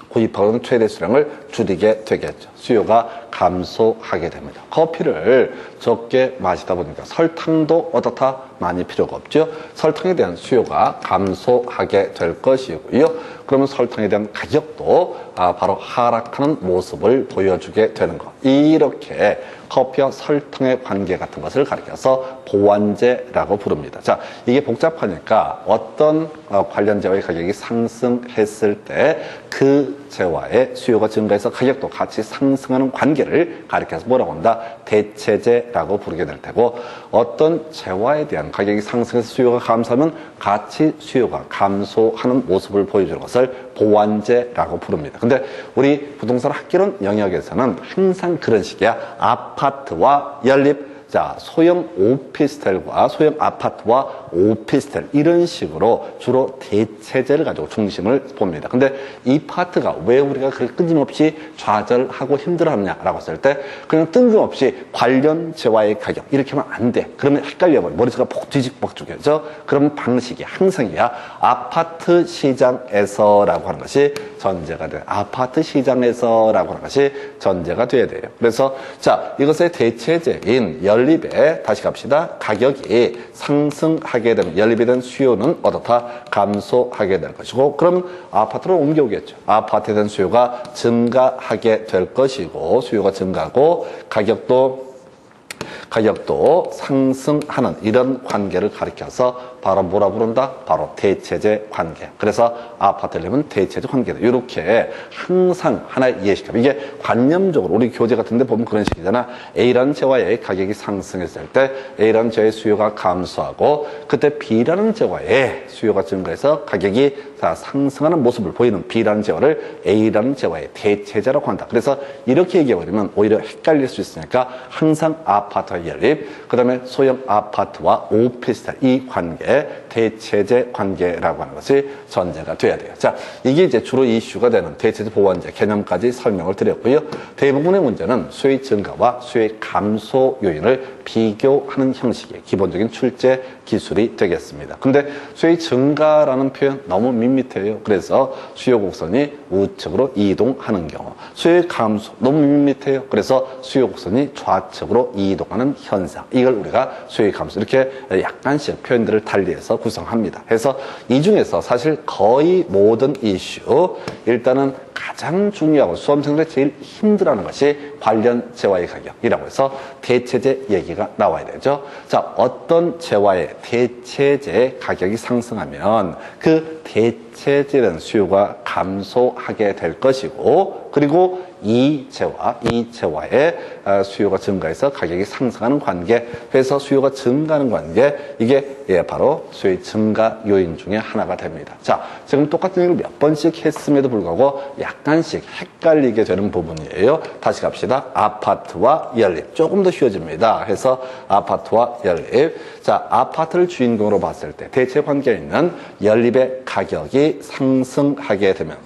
구입하는 최대 수량을 줄이게 되겠죠. 수요가 감소하게 됩니다. 커피를 적게 마시다 보니까 설탕도 어떻다? 많이 필요가 없죠. 설탕에 대한 수요가 감소하게 될 것이고요. 그러면 설탕에 대한 가격도 바로 하락하는 모습을 보여주게 되는 것. 이렇게 커피와 설탕의 관계 같은 것을 가리켜서 보완제라고 부릅니다. 자, 이게 복잡하니까 어떤 관련제와의 가격이 상승했을 때 그 재화의 수요가 증가해서 가격도 같이 상승하는 관계를 가리켜서 뭐라고 한다? 대체제라고 부르게 될 테고, 어떤 재화에 대한 가격이 상승해서 수요가 감소하면 같이 수요가 감소하는 모습을 보여주는 것을 보완제라고 부릅니다. 근데 우리 부동산 학개론 영역에서는 항상 그런 식이야. 아파트와 연립, 자, 소형 오피스텔과 소형 아파트와 오피스텔, 이런 식으로 주로 대체제를 가지고 중심을 봅니다. 근데 이 파트가 왜 우리가 그렇게 끊임없이 좌절하고 힘들어하느냐라고 했을 때, 그냥 뜬금없이 관련 재화의 가격 이렇게 하면 안 돼. 그러면 헷갈려버려. 머릿속가 뒤집박죽여져. 그런 방식이 항상이야. 아파트 시장에서라고 하는 것이 전제가 돼. 아파트 시장에서라고 하는 것이 전제가 돼야 돼요. 그래서 자, 이것의 대체제인 연립에 다시 갑시다. 가격이 상승하게 되면 연립에 대한 수요는 어떻다? 감소하게 될 것이고, 그럼 아파트로 옮겨오겠죠. 아파트에 대한 수요가 증가하게 될 것이고, 수요가 증가하고 가격도 상승하는 이런 관계를 가리켜서 바로 뭐라 부른다? 바로 대체제 관계. 그래서 아파트려면 대체제 관계다. 이렇게 항상 하나의 이해시켜. 이게 관념적으로 우리 교재 같은 데 보면 그런 식이잖아. A라는 재화의 가격이 상승했을 때 A라는 재화의 수요가 감소하고, 그때 B라는 재화의 수요가 증가해서 가격이 상승하는 모습을 보이는 B라는 재화를 A라는 재화의 대체제라고 한다. 그래서 이렇게 얘기해버리면 오히려 헷갈릴 수 있으니까 항상 아파트와 연립, 그 다음에 소형 아파트와 오피스텔, 이 관계, 대체제 관계라고 하는 것이 전제가 돼야 돼요. 자, 이게 이제 주로 이슈가 되는 대체제 보완제 개념까지 설명을 드렸고요. 대부분의 문제는 수요의 증가와 수요의 감소 요인을 비교하는 형식의 기본적인 출제 기술이 되겠습니다. 근데 수요의 증가라는 표현 너무 밋밋해요. 그래서 수요 곡선이 우측으로 이동하는 경우, 수요의 감소 너무 밋밋해요. 그래서 수요 곡선이 좌측으로 이동하는 현상, 이걸 우리가 수요의 감소, 이렇게 약간씩 표현들을 달리해서 구성합니다. 그래서 이 중에서 사실 거의 모든 이슈, 일단은 가장 중요하고 수험생들이 제일 힘들어하는 것이 관련 재화의 가격이라고 해서 대체제 얘기가 나와야 되죠. 자, 어떤 재화의 대체제 가격이 상승하면 그 대체제는 수요가 감소하게 될 것이고, 그리고 이 재화의 수요가 증가해서 가격이 상승하는 관계, 그래서 수요가 증가하는 관계, 이게 바로 수요의 증가 요인 중에 하나가 됩니다. 자, 지금 똑같은 얘기를 몇 번씩 했음에도 불구하고 약간씩 헷갈리게 되는 부분이에요. 다시 갑시다. 아파트와 연립, 조금 더 쉬워집니다. 해서 아파트와 연립. 자, 아파트를 주인공으로 봤을 때 대체 관계에 있는 연립의 가격이 상승하게 되면,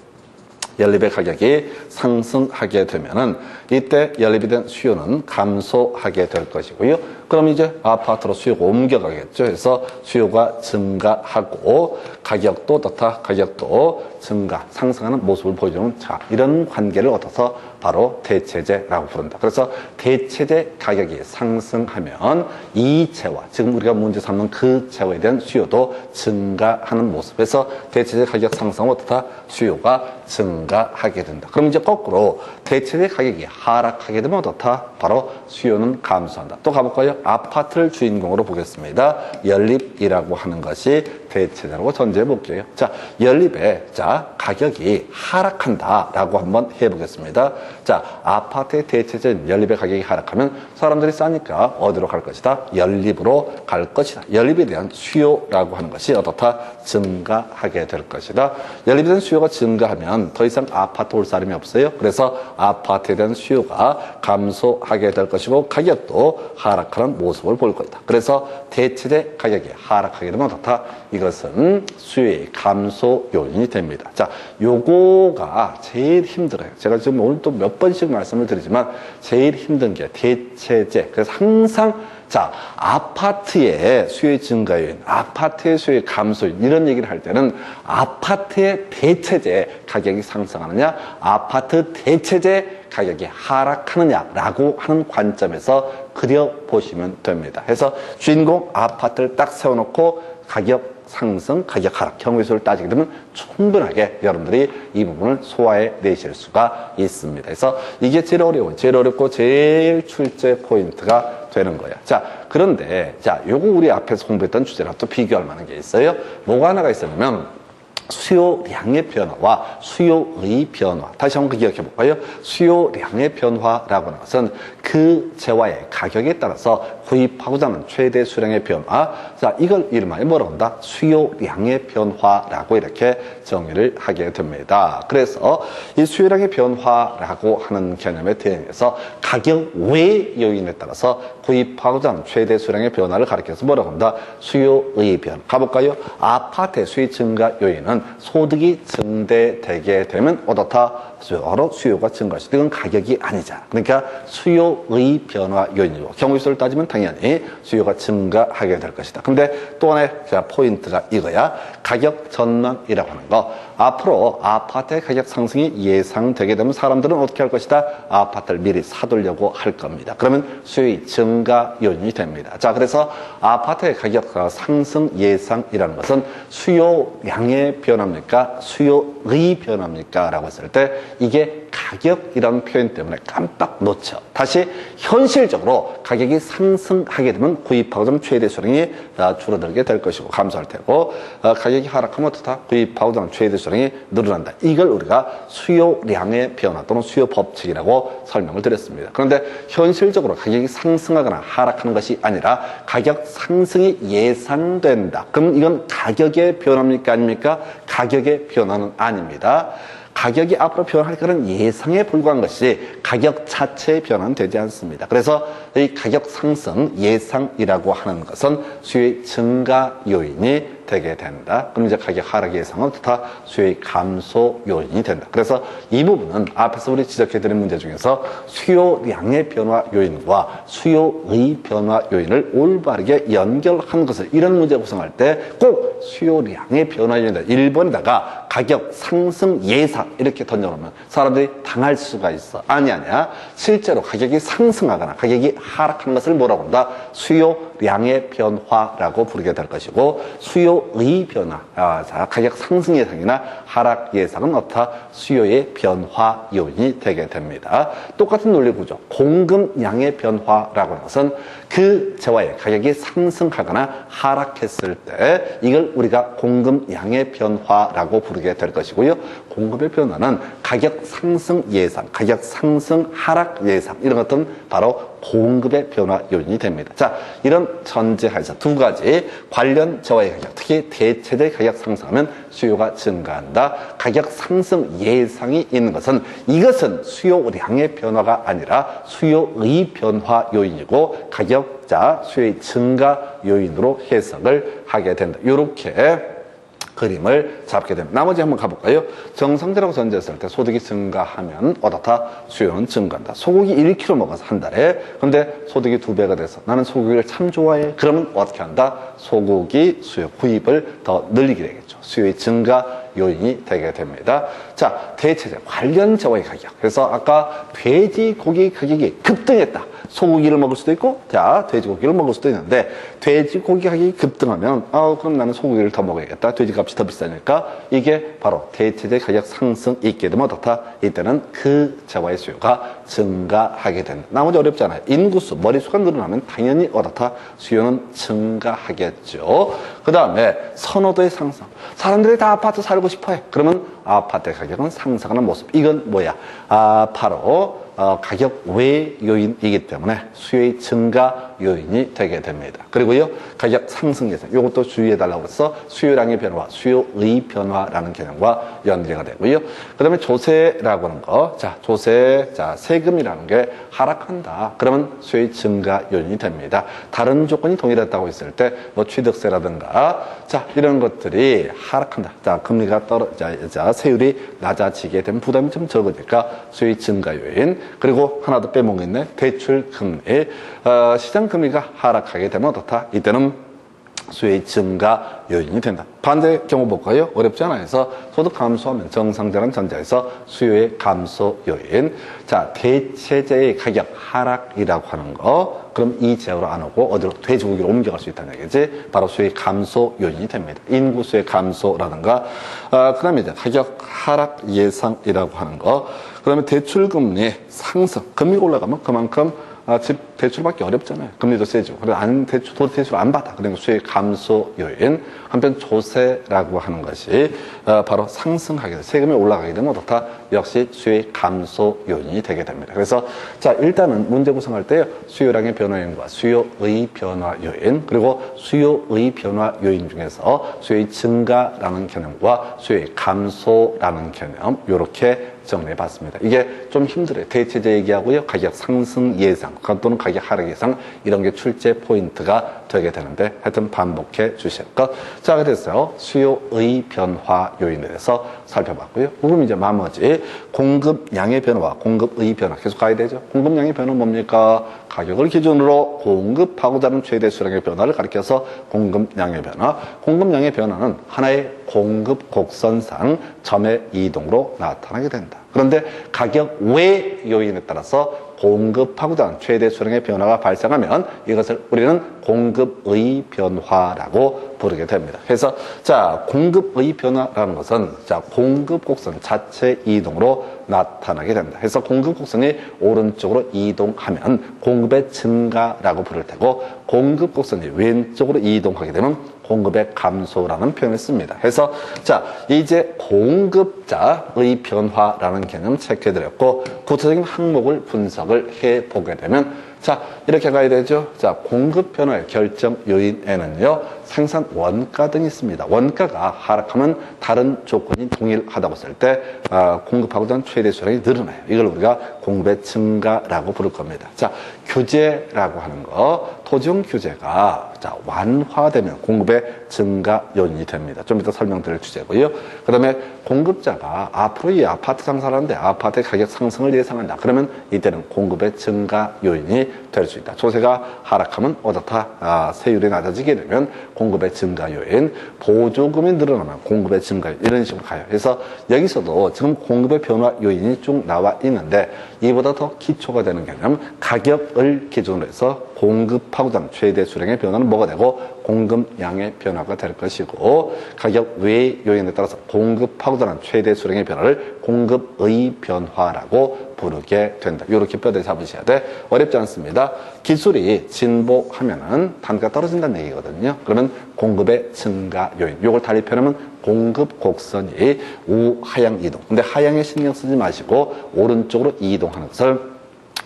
연립의 가격이 상승하게 되면은 이때 연립이 된 수요는 감소하게 될 것이고요. 그럼 이제 아파트로 수요가 옮겨가겠죠. 그래서 수요가 증가하고 가격도 증가, 상승하는 모습을 보여주는, 자, 이런 관계를 얻어서 바로 대체제라고 부른다. 그래서 대체제 가격이 상승하면 이 재화, 지금 우리가 문제 삼는 그 재화에 대한 수요도 증가하는 모습에서 대체제 가격 상승은 어떻다? 수요가 증가하게 된다. 그럼 이제 거꾸로 대체제 가격이 하락하게 되면 어떻다? 바로 수요는 감소한다. 또 가볼까요? 아파트를 주인공으로 보겠습니다. 연립이라고 하는 것이 대체제라고 전제해 볼게요. 자, 연립에 가격이 하락한다라고 한번 해보겠습니다. 자, 아파트의 대체제인 연립의 가격이 하락하면 사람들이 싸니까 어디로 갈 것이다? 연립으로 갈 것이다. 연립에 대한 수요라고 하는 것이 어떻다? 증가하게 될 것이다. 연립에 대한 수요가 증가하면 더 이상 아파트 올 사람이 없어요. 그래서 아파트에 대한 수요가 감소하게 될 것이고 가격도 하락하는 모습을 볼 것이다. 그래서 대체제 가격이 하락하게 되면 어떻다? 이것은 수요의 감소 요인이 됩니다. 자, 요거가 제일 힘들어요. 제가 지금 오늘 또 몇 번씩 말씀을 드리지만 제일 힘든 게 대체제. 그래서 항상 자, 아파트의 수요의 증가 요인, 아파트의 수요의 감소 요인, 이런 얘기를 할 때는 아파트의 대체제 가격이 상승하느냐, 아파트 대체제 가격이 하락하느냐라고 하는 관점에서 그려보시면 됩니다. 그래서 주인공 아파트를 딱 세워놓고 가격 상승, 가격 하락, 경우의 수를 따지게 되면 충분하게 여러분들이 이 부분을 소화해 내실 수가 있습니다. 그래서 이게 제일 어렵고 제일 출제 포인트가 되는 거야. 자, 그런데, 자, 요거 우리 앞에서 공부했던 주제랑 또 비교할 만한 게 있어요. 뭐가 하나가 있었냐면, 수요량의 변화와 수요의 변화. 다시 한번 기억해 볼까요? 수요량의 변화라고 하는 것은 그 재화의 가격에 따라서 구입하고자 하는 최대 수량의 변화. 자, 이걸 이름하여 뭐라고 한다? 수요량의 변화라고 이렇게 정의를 하게 됩니다. 그래서 이 수요량의 변화라고 하는 개념에 대응해서 가격 외 요인에 따라서 구입하고자 하는 최대 수량의 변화를 가리켜서 뭐라고 한다? 수요의 변화. 가볼까요? 아파트의 수요 증가 요인은 소득이 증대되게 되면 어떻다? 바로 수요가 증가할 수 있다. 이건 가격이 아니잖아. 그러니까 수요의 변화 요인이고 경우수를 따지면 당연히 수요가 증가하게 될 것이다. 근데 또 하나의 포인트가 이거야. 가격 전망이라고 하는 거. 앞으로 아파트의 가격 상승이 예상되게 되면 사람들은 어떻게 할 것이다? 아파트를 미리 사두려고 할 겁니다. 그러면 수요의 증가 요인이 됩니다. 자, 그래서 아파트의 가격 상승 예상이라는 것은 수요량의 변화입니까? 수요의 변화입니까? 라고 했을 때 이게 가격이라는 표현 때문에 깜빡 놓쳐. 다시 현실적으로 가격이 상승하게 되면 구입하고자 하는 최대 수량이 줄어들게 될 것이고 감소할 테고 가격이 하락하면 어떻다? 구입하고자 하는 최대 수량이 늘어난다. 이걸 우리가 수요량의 변화 또는 수요 법칙이라고 설명을 드렸습니다. 그런데 현실적으로 가격이 상승하거나 하락하는 것이 아니라 가격 상승이 예상된다. 그럼 이건 가격의 변화입니까? 아닙니까? 가격의 변화는 아닙니다. 가격이 앞으로 변할 거는 예상에 불과한 것이 가격 자체의 변화는 되지 않습니다. 그래서 이 가격 상승 예상이라고 하는 것은 수요의 증가 요인이 되게 된다. 그럼 이제 가격 하락 예상은 다 수요의 감소 요인이 된다. 그래서 이 부분은 앞에서 우리 지적해드린 문제 중에서 수요량의 변화 요인과 수요의 변화 요인을 올바르게 연결한 것을 이런 문제 구성할 때 꼭 수요량의 변화 요인이다. 1번에다가 가격 상승 예상 이렇게 던져놓으면 사람들이 당할 수가 있어. 아니야. 실제로 가격이 상승하거나 가격이 하락하는 것을 뭐라고 한다? 수요량의 변화라고 부르게 될 것이고 수요의 변화, 자, 가격 상승 예상이나 하락 예상은 어떻다? 수요의 변화 요인이 되게 됩니다. 똑같은 논리 구조, 공급량의 변화라고 하는 것은 그 재화의 가격이 상승하거나 하락했을 때 이걸 우리가 공급량의 변화라고 부르게 될 것이고요. 공급의 변화는 가격 상승 예상, 가격 상승 하락 예상 이런 것들은 바로 공급의 변화 요인이 됩니다. 자, 이런 전제하에서 두 가지 관련 재화의 가격, 특히 대체재 가격 상승하면 수요가 증가한다. 가격 상승 예상이 있는 것은 이것은 수요량의 변화가 아니라 수요의 변화 요인이고 가격자 수요의 증가 요인으로 해석을 하게 된다. 이렇게 그림을 잡게 됩니다. 나머지 한번 가볼까요? 정상적으로 전제했을 때 소득이 증가하면 어떻다? 수요는 증가한다. 소고기 1kg 먹어서 한 달에 근데 소득이 2배가 돼서 나는 소고기를 참 좋아해. 그러면 어떻게 한다? 소고기 수요 구입을 더 늘리게 되겠죠. 수요의 증가 요인이 되게 됩니다. 자, 대체재 관련 재화의 가격. 그래서 아까 돼지고기 가격이 급등했다. 소고기를 먹을 수도 있고, 자, 돼지고기를 먹을 수도 있는데, 돼지고기 가격이 급등하면, 그럼 나는 소고기를 더 먹어야겠다. 돼지값이 더 비싸니까, 이게 바로 대체재 가격 상승 있게 되면 어떻다? 이때는 그 재화의 수요가 증가하게 된다. 나머지 어렵지 않아요. 인구수, 머릿수가 늘어나면 당연히 어떻다? 수요는 증가하겠죠. 그 다음에 선호도의 상승. 사람들이 다 아파트 살고 싶어 해. 그러면 아파트 가격은 상승하는 모습. 이건 뭐야? 바로 가격 외 요인이기 때문에 수요의 증가 요인이 되게 됩니다. 그리고요, 가격 상승 예상. 이것도 주의해달라고 해서 수요량의 변화, 수요의 변화라는 개념과 연계가 되고요. 그 다음에 조세라고 하는 거. 자, 조세, 자, 세금이라는 게 하락한다. 그러면 수요의 증가 요인이 됩니다. 다른 조건이 동일했다고 했을 때, 뭐 취득세라든가, 자, 이런 것들이 하락한다. 자, 금리가 자, 세율이 낮아지게 되면 부담이 좀 적으니까 수요의 증가 요인. 그리고 하나 더 빼먹겠네. 대출 금리. 시장 금리가 하락하게 되면 어떻다? 이때는 수요의 증가 요인이 된다. 반대 경우 볼까요? 어렵지 않아요. 그래서 소득 감소하면 정상적인 전제에서 수요의 감소 요인. 자, 대체재의 가격 하락이라고 하는 거. 그럼 이 지역으로 안 오고 어디로 돼지고기로 옮겨갈 수 있다는 얘기지. 바로 수요의 감소 요인이 됩니다. 인구수의 감소라든가. 그 다음에 이제 가격 하락 예상이라고 하는 거. 그 다음에 대출금리 상승. 금리가 올라가면 그만큼 집 대출받기 어렵잖아요. 금리도 세죠. 그래서 대출 안 받아. 그러니까 수익 감소 요인. 한편 조세라고 하는 것이 바로 상승하게 돼. 세금이 올라가게 되면 어떻다? 역시 수익 감소 요인이 되게 됩니다. 그래서 자, 일단은 문제 구성할 때 수요량의 변화 요인과 수요의 변화 요인, 그리고 수요의 변화 요인 중에서 수요의 증가라는 개념과 수요의 감소라는 개념, 이렇게 정리해 봤습니다. 이게 좀 힘들어요. 대체제 얘기하고요. 가격 상승 예상 또는 가격 하락 예상, 이런 게 출제 포인트가 되게 되는데 하여튼 반복해 주실 것. 자, 그래서 수요의 변화 요인에 대해서 살펴봤고요. 그럼 이제 나머지 공급량의 변화와 공급의 변화 계속 가야 되죠. 공급량의 변화는 뭡니까? 가격을 기준으로 공급하고자 하는 최대 수량의 변화를 가리켜서 공급량의 변화. 공급량의 변화는 하나의 공급 곡선상 점의 이동으로 나타나게 된다. 그런데 가격 외 요인에 따라서 공급하고자 하는 최대 수량의 변화가 발생하면 이것을 우리는 공급의 변화라고 부르게 됩니다. 그래서 자, 공급의 변화라는 것은 자, 공급 곡선 자체 이동으로 나타나게 된다. 그래서 공급 곡선이 오른쪽으로 이동하면 공급의 증가라고 부를 테고, 공급 곡선이 왼쪽으로 이동하게 되면 공급의 감소라는 표현을 씁니다. 그래서 자, 이제 공급자의 변화라는 개념 체크해드렸고, 구체적인 항목을 분석을 해보게 되면 자, 이렇게 가야 되죠. 자, 공급 변화의 결정 요인에는요, 생산 원가 등이 있습니다. 원가가 하락하면 다른 조건이 동일하다고 했을 때 공급하고자 하는 최대 수량이 늘어나요. 이걸 우리가 공급의 증가라고 부를 겁니다. 자, 규제라고 하는 거, 토지용 규제가 자, 완화되면 공급의 증가 요인이 됩니다. 좀 이따 설명드릴 주제고요. 그 다음에 공급자가 앞으로 이 아파트 장사를 하는데 아파트의 가격 상승을 예상한다. 그러면 이때는 공급의 증가 요인이 될 수 있다. 조세가 하락하면 어떻다? 세율이 낮아지게 되면 공급의 증가 요인, 보조금이 늘어나면 공급의 증가 요인, 이런 식으로 가요. 그래서 여기서도 지금 공급의 변화 요인이 쭉 나와 있는데, 이보다 더 기초가 되는 개념, 가격을 기준으로 해서 공급하고자 하는 최대 수량의 변화는 뭐가 되고 공급량의 변화가 될 것이고, 가격 외 요인에 따라서 공급하고자 하는 최대 수량의 변화를 공급의 변화라고 부르게 된다. 이렇게 뼈대 잡으셔야 돼. 어렵지 않습니다. 기술이 진보하면은 단가가 떨어진다는 얘기거든요. 그러면 공급의 증가 요인, 이걸 달리 표현하면 공급 곡선이 우하향 이동. 근데 하향에 신경 쓰지 마시고 오른쪽으로 이동하는 것을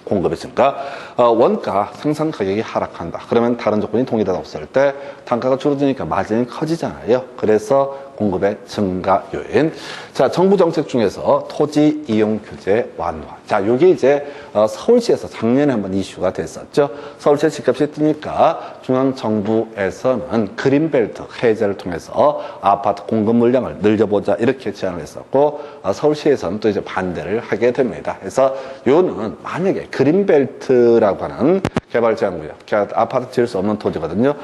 공급의 증가. 원가 생산 가격이 하락한다. 그러면 다른 조건이 동일하다고 했을 때 단가가 줄어드니까 마진이 커지잖아요. 그래서 공급의 증가 요인. 자, 정부 정책 중에서 토지 이용 규제 완화. 자, 요게 이제 서울시에서 작년에 한번 이슈가 됐었죠. 서울시의 집값이 뜨니까 중앙정부에서는 그린벨트 해제를 통해서 아파트 공급 물량을 늘려보자, 이렇게 제안을 했었고, 서울시에서는 또 이제 반대를 하게 됩니다. 그래서 요는 만약에 그린벨트라고 하는 개발제한구역, 아파트 지을 수 없는 토지거든요.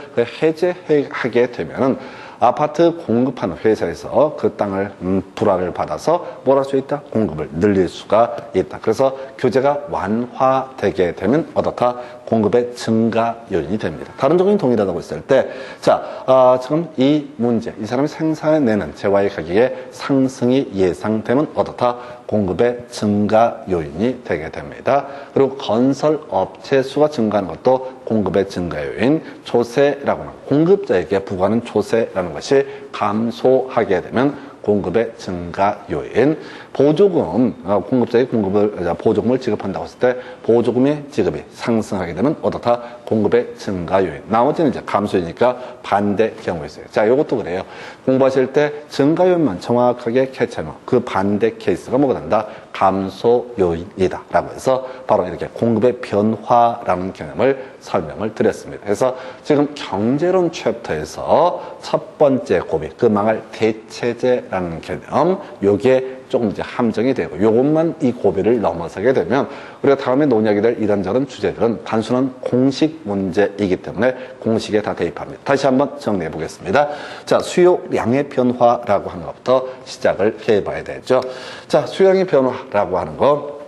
해제하게 되면은 아파트 공급하는 회사에서 그 땅을 불화를 받아서 뭘 할 수 있다? 공급을 늘릴 수가 있다. 그래서 규제가 완화되게 되면 어떻다? 공급의 증가 요인이 됩니다. 다른 조건이 동일하다고 했을 때, 자, 지금 이 문제, 이 사람이 생산해내는 재화의 가격의 상승이 예상되면 어떻다? 공급의 증가 요인이 되게 됩니다. 그리고 건설 업체 수가 증가하는 것도 공급의 증가 요인, 조세라고 하는 공급자에게 부과하는 조세라는 것이 감소하게 되면 공급의 증가 요인, 보조금, 공급자의 보조금을 지급한다고 했을 때 보조금의 지급이 상승하게 되면 어떻다? 공급의 증가 요인. 나머지는 이제 감소이니까 반대 경우가 있어요. 자, 이것도 그래요. 공부하실 때 증가 요인만 정확하게 캐치하면 그 반대 케이스가 뭐가 된다? 감소 요인이다. 라고 해서 바로 이렇게 공급의 변화라는 개념을 설명을 드렸습니다. 그래서 지금 경제론 챕터에서 첫 번째 고비, 그 망할 대체제라는 개념, 요게 조금 이제 함정이 되고, 요것만 이 고비를 넘어서게 되면 우리가 다음에 논의하게 될 이런저런 주제들은 단순한 공식 문제이기 때문에 공식에 다 대입합니다. 다시 한번 정리해 보겠습니다. 자, 수요량의 변화라고 하는 것부터 시작을 해봐야 되죠. 자, 수요량의 변화라고 하는 거,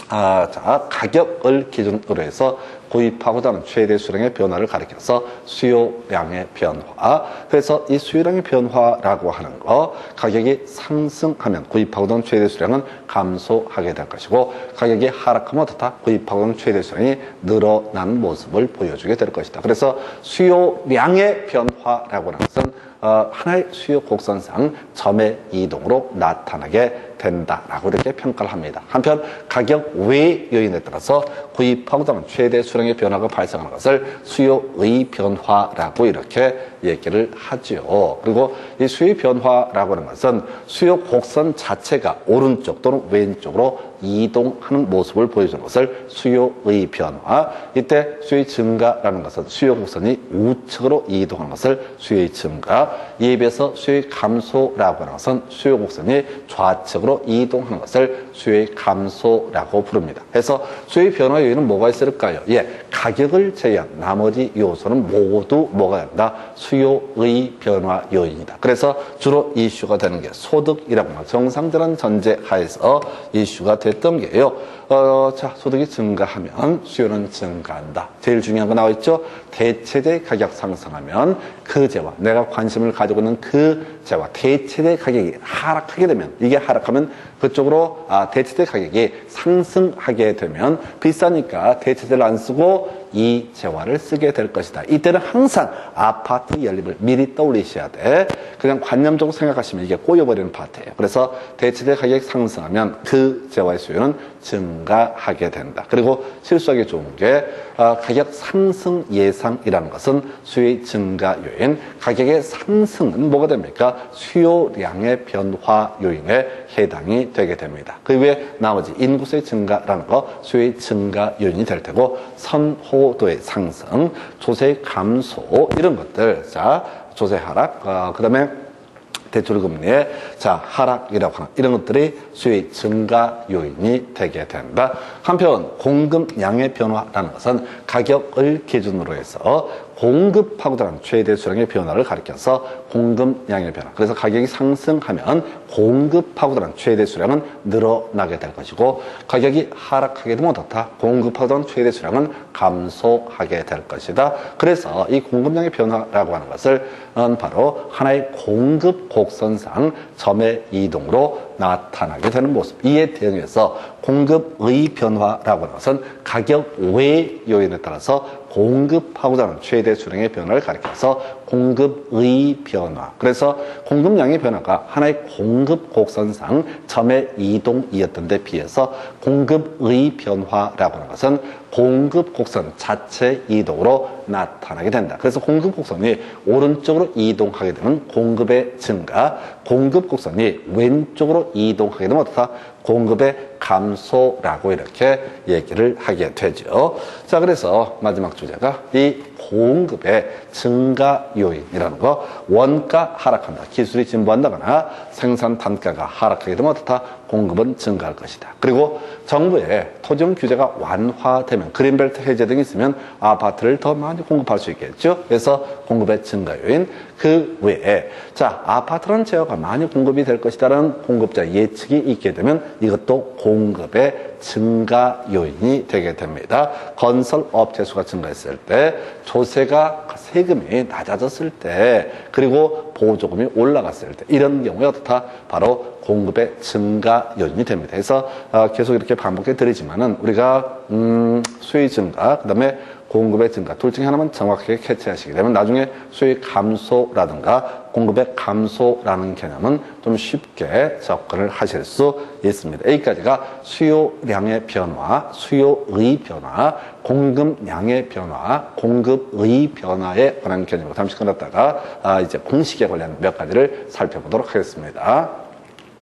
자, 가격을 기준으로 해서 구입하고자 하는 최대 수량의 변화를 가리켜서 수요량의 변화. 그래서 이 수요량의 변화라고 하는 거, 가격이 상승하면 구입하고자 하는 최대 수량은 감소하게 될 것이고, 가격이 하락하면 어떻다? 구입하고자 하는 최대 수량이 늘어나는 모습을 보여주게 될 것이다. 그래서 수요량의 변화라고 하는 것은 하나의 수요 곡선상 점의 이동으로 나타나게 된다라고 이렇게 평가를 합니다. 한편 가격 외 요인에 따라서 구입하고자 하는 최대 수량의 변화가 발생하는 것을 수요의 변화라고 이렇게 얘기를 하죠. 그리고 이 수요의 변화라고 하는 것은 수요 곡선 자체가 오른쪽 또는 왼쪽으로 이동하는 모습을 보여주는 것을 수요의 변화. 이때 수요의 증가라는 것은 수요 곡선이 우측으로 이동하는 것을 수요의 증가. 이에 비해서 수요의 감소라고 하는 것은 수요 곡선이 좌측으로 이동하는 것을 수요의 감소라고 부릅니다. 그래서 수요의 변화 요인은 뭐가 있을까요? 예, 가격을 제외한 나머지 요소는 모두 뭐가 된다? 수요의 변화 요인이다. 그래서 주로 이슈가 되는 게 소득이라고 하는 정상적인 전제 하에서 이슈가 됐던 게요. 자, 소득이 증가하면 수요는 증가한다. 제일 중요한 거 나와 있죠? 대체재 가격 상승하면 그 재와 내가 관심을 가지고 있는 그 재와 대체재 가격이 하락하게 되면, 이게 하락하면 그쪽으로 대체재 가격이 상승하게 되면 비싸니까 대체재를 안 쓰고 이 재화를 쓰게 될 것이다. 이때는 항상 아파트 연립을 미리 떠올리셔야 돼. 그냥 관념적으로 생각하시면 이게 꼬여버리는 파트예요. 그래서 대체재 가격이 상승하면 그 재화의 수요는 증가하게 된다. 그리고 실수하기 좋은 게 가격 상승 예상이라는 것은 수요의 증가 요인, 가격의 상승은 뭐가 됩니까? 수요량의 변화 요인에 해당이 되게 됩니다. 그 외에 나머지 인구수의 증가라는 거 수요의 증가 요인이 될 테고, 선호도의 상승, 조세 감소 이런 것들, 자 조세 하락, 그 다음에 대출금리의 하락이라고 하는 이런 것들이 수요의 증가 요인이 되게 된다. 한편 공급량의 변화라는 것은 가격을 기준으로 해서 공급하고자 하는 최대 수량의 변화를 가리켜서 공급량의 변화. 그래서 가격이 상승하면 공급하고자 하는 최대 수량은 늘어나게 될 것이고, 가격이 하락하게 되면 어떻다? 공급하고자 하는 최대 수량은 감소하게 될 것이다. 그래서 이 공급량의 변화라고 하는 것을 바로 하나의 공급 곡선상 점의 이동으로 나타나게 되는 모습. 이에 대응해서 공급의 변화라고 하는 것은 가격 외 요인에 따라서 공급하고자 하는 최대 수량의 변화를 가리켜서 공급의 변화. 그래서 공급량의 변화가 하나의 공급 곡선상 점의 이동이었던 데 비해서 공급의 변화라고 하는 것은 공급 곡선 자체 이동으로 나타나게 된다. 그래서 공급 곡선이 오른쪽으로 이동하게 되면 공급의 증가, 공급 곡선이 왼쪽으로 이동하게 되면 어떻다? 공급의 감소라고 이렇게 얘기를 하게 되죠. 자, 그래서 마지막 주제가 이 공급의 증가 요인이라는 거. 원가 하락한다. 기술이 진보한다거나 생산 단가가 하락하게 되면 어떻다? 공급은 증가할 것이다. 그리고 정부의 토지용 규제가 완화되면, 그린벨트 해제 등이 있으면 아파트를 더 많이 공급할 수 있겠죠. 그래서 공급의 증가 요인. 그 외에 아파트라는 재화가 많이 공급이 될 것이다라는 공급자 예측이 있게 되면 이것도 공급의 증가 요인이 되게 됩니다. 건설 업체 수가 증가했을 때, 조세가 세금이 낮아졌을 때, 그리고 보조금이 올라갔을 때, 이런 경우에 어떻다? 바로 공급의 증가 요인이 됩니다. 그래서 계속 이렇게 반복해 드리지만은 우리가 수요 증가, 그다음에 공급의 증가 둘 중에 하나만 정확하게 캐치하시게 되면 나중에 수요의 감소라든가 공급의 감소라는 개념은 좀 쉽게 접근을 하실 수 있습니다. 여기까지가 수요량의 변화, 수요의 변화, 공급량의 변화, 공급의 변화에 관한 개념으로 잠시 끊었다가 이제 공식에 관련 몇 가지를 살펴보도록 하겠습니다.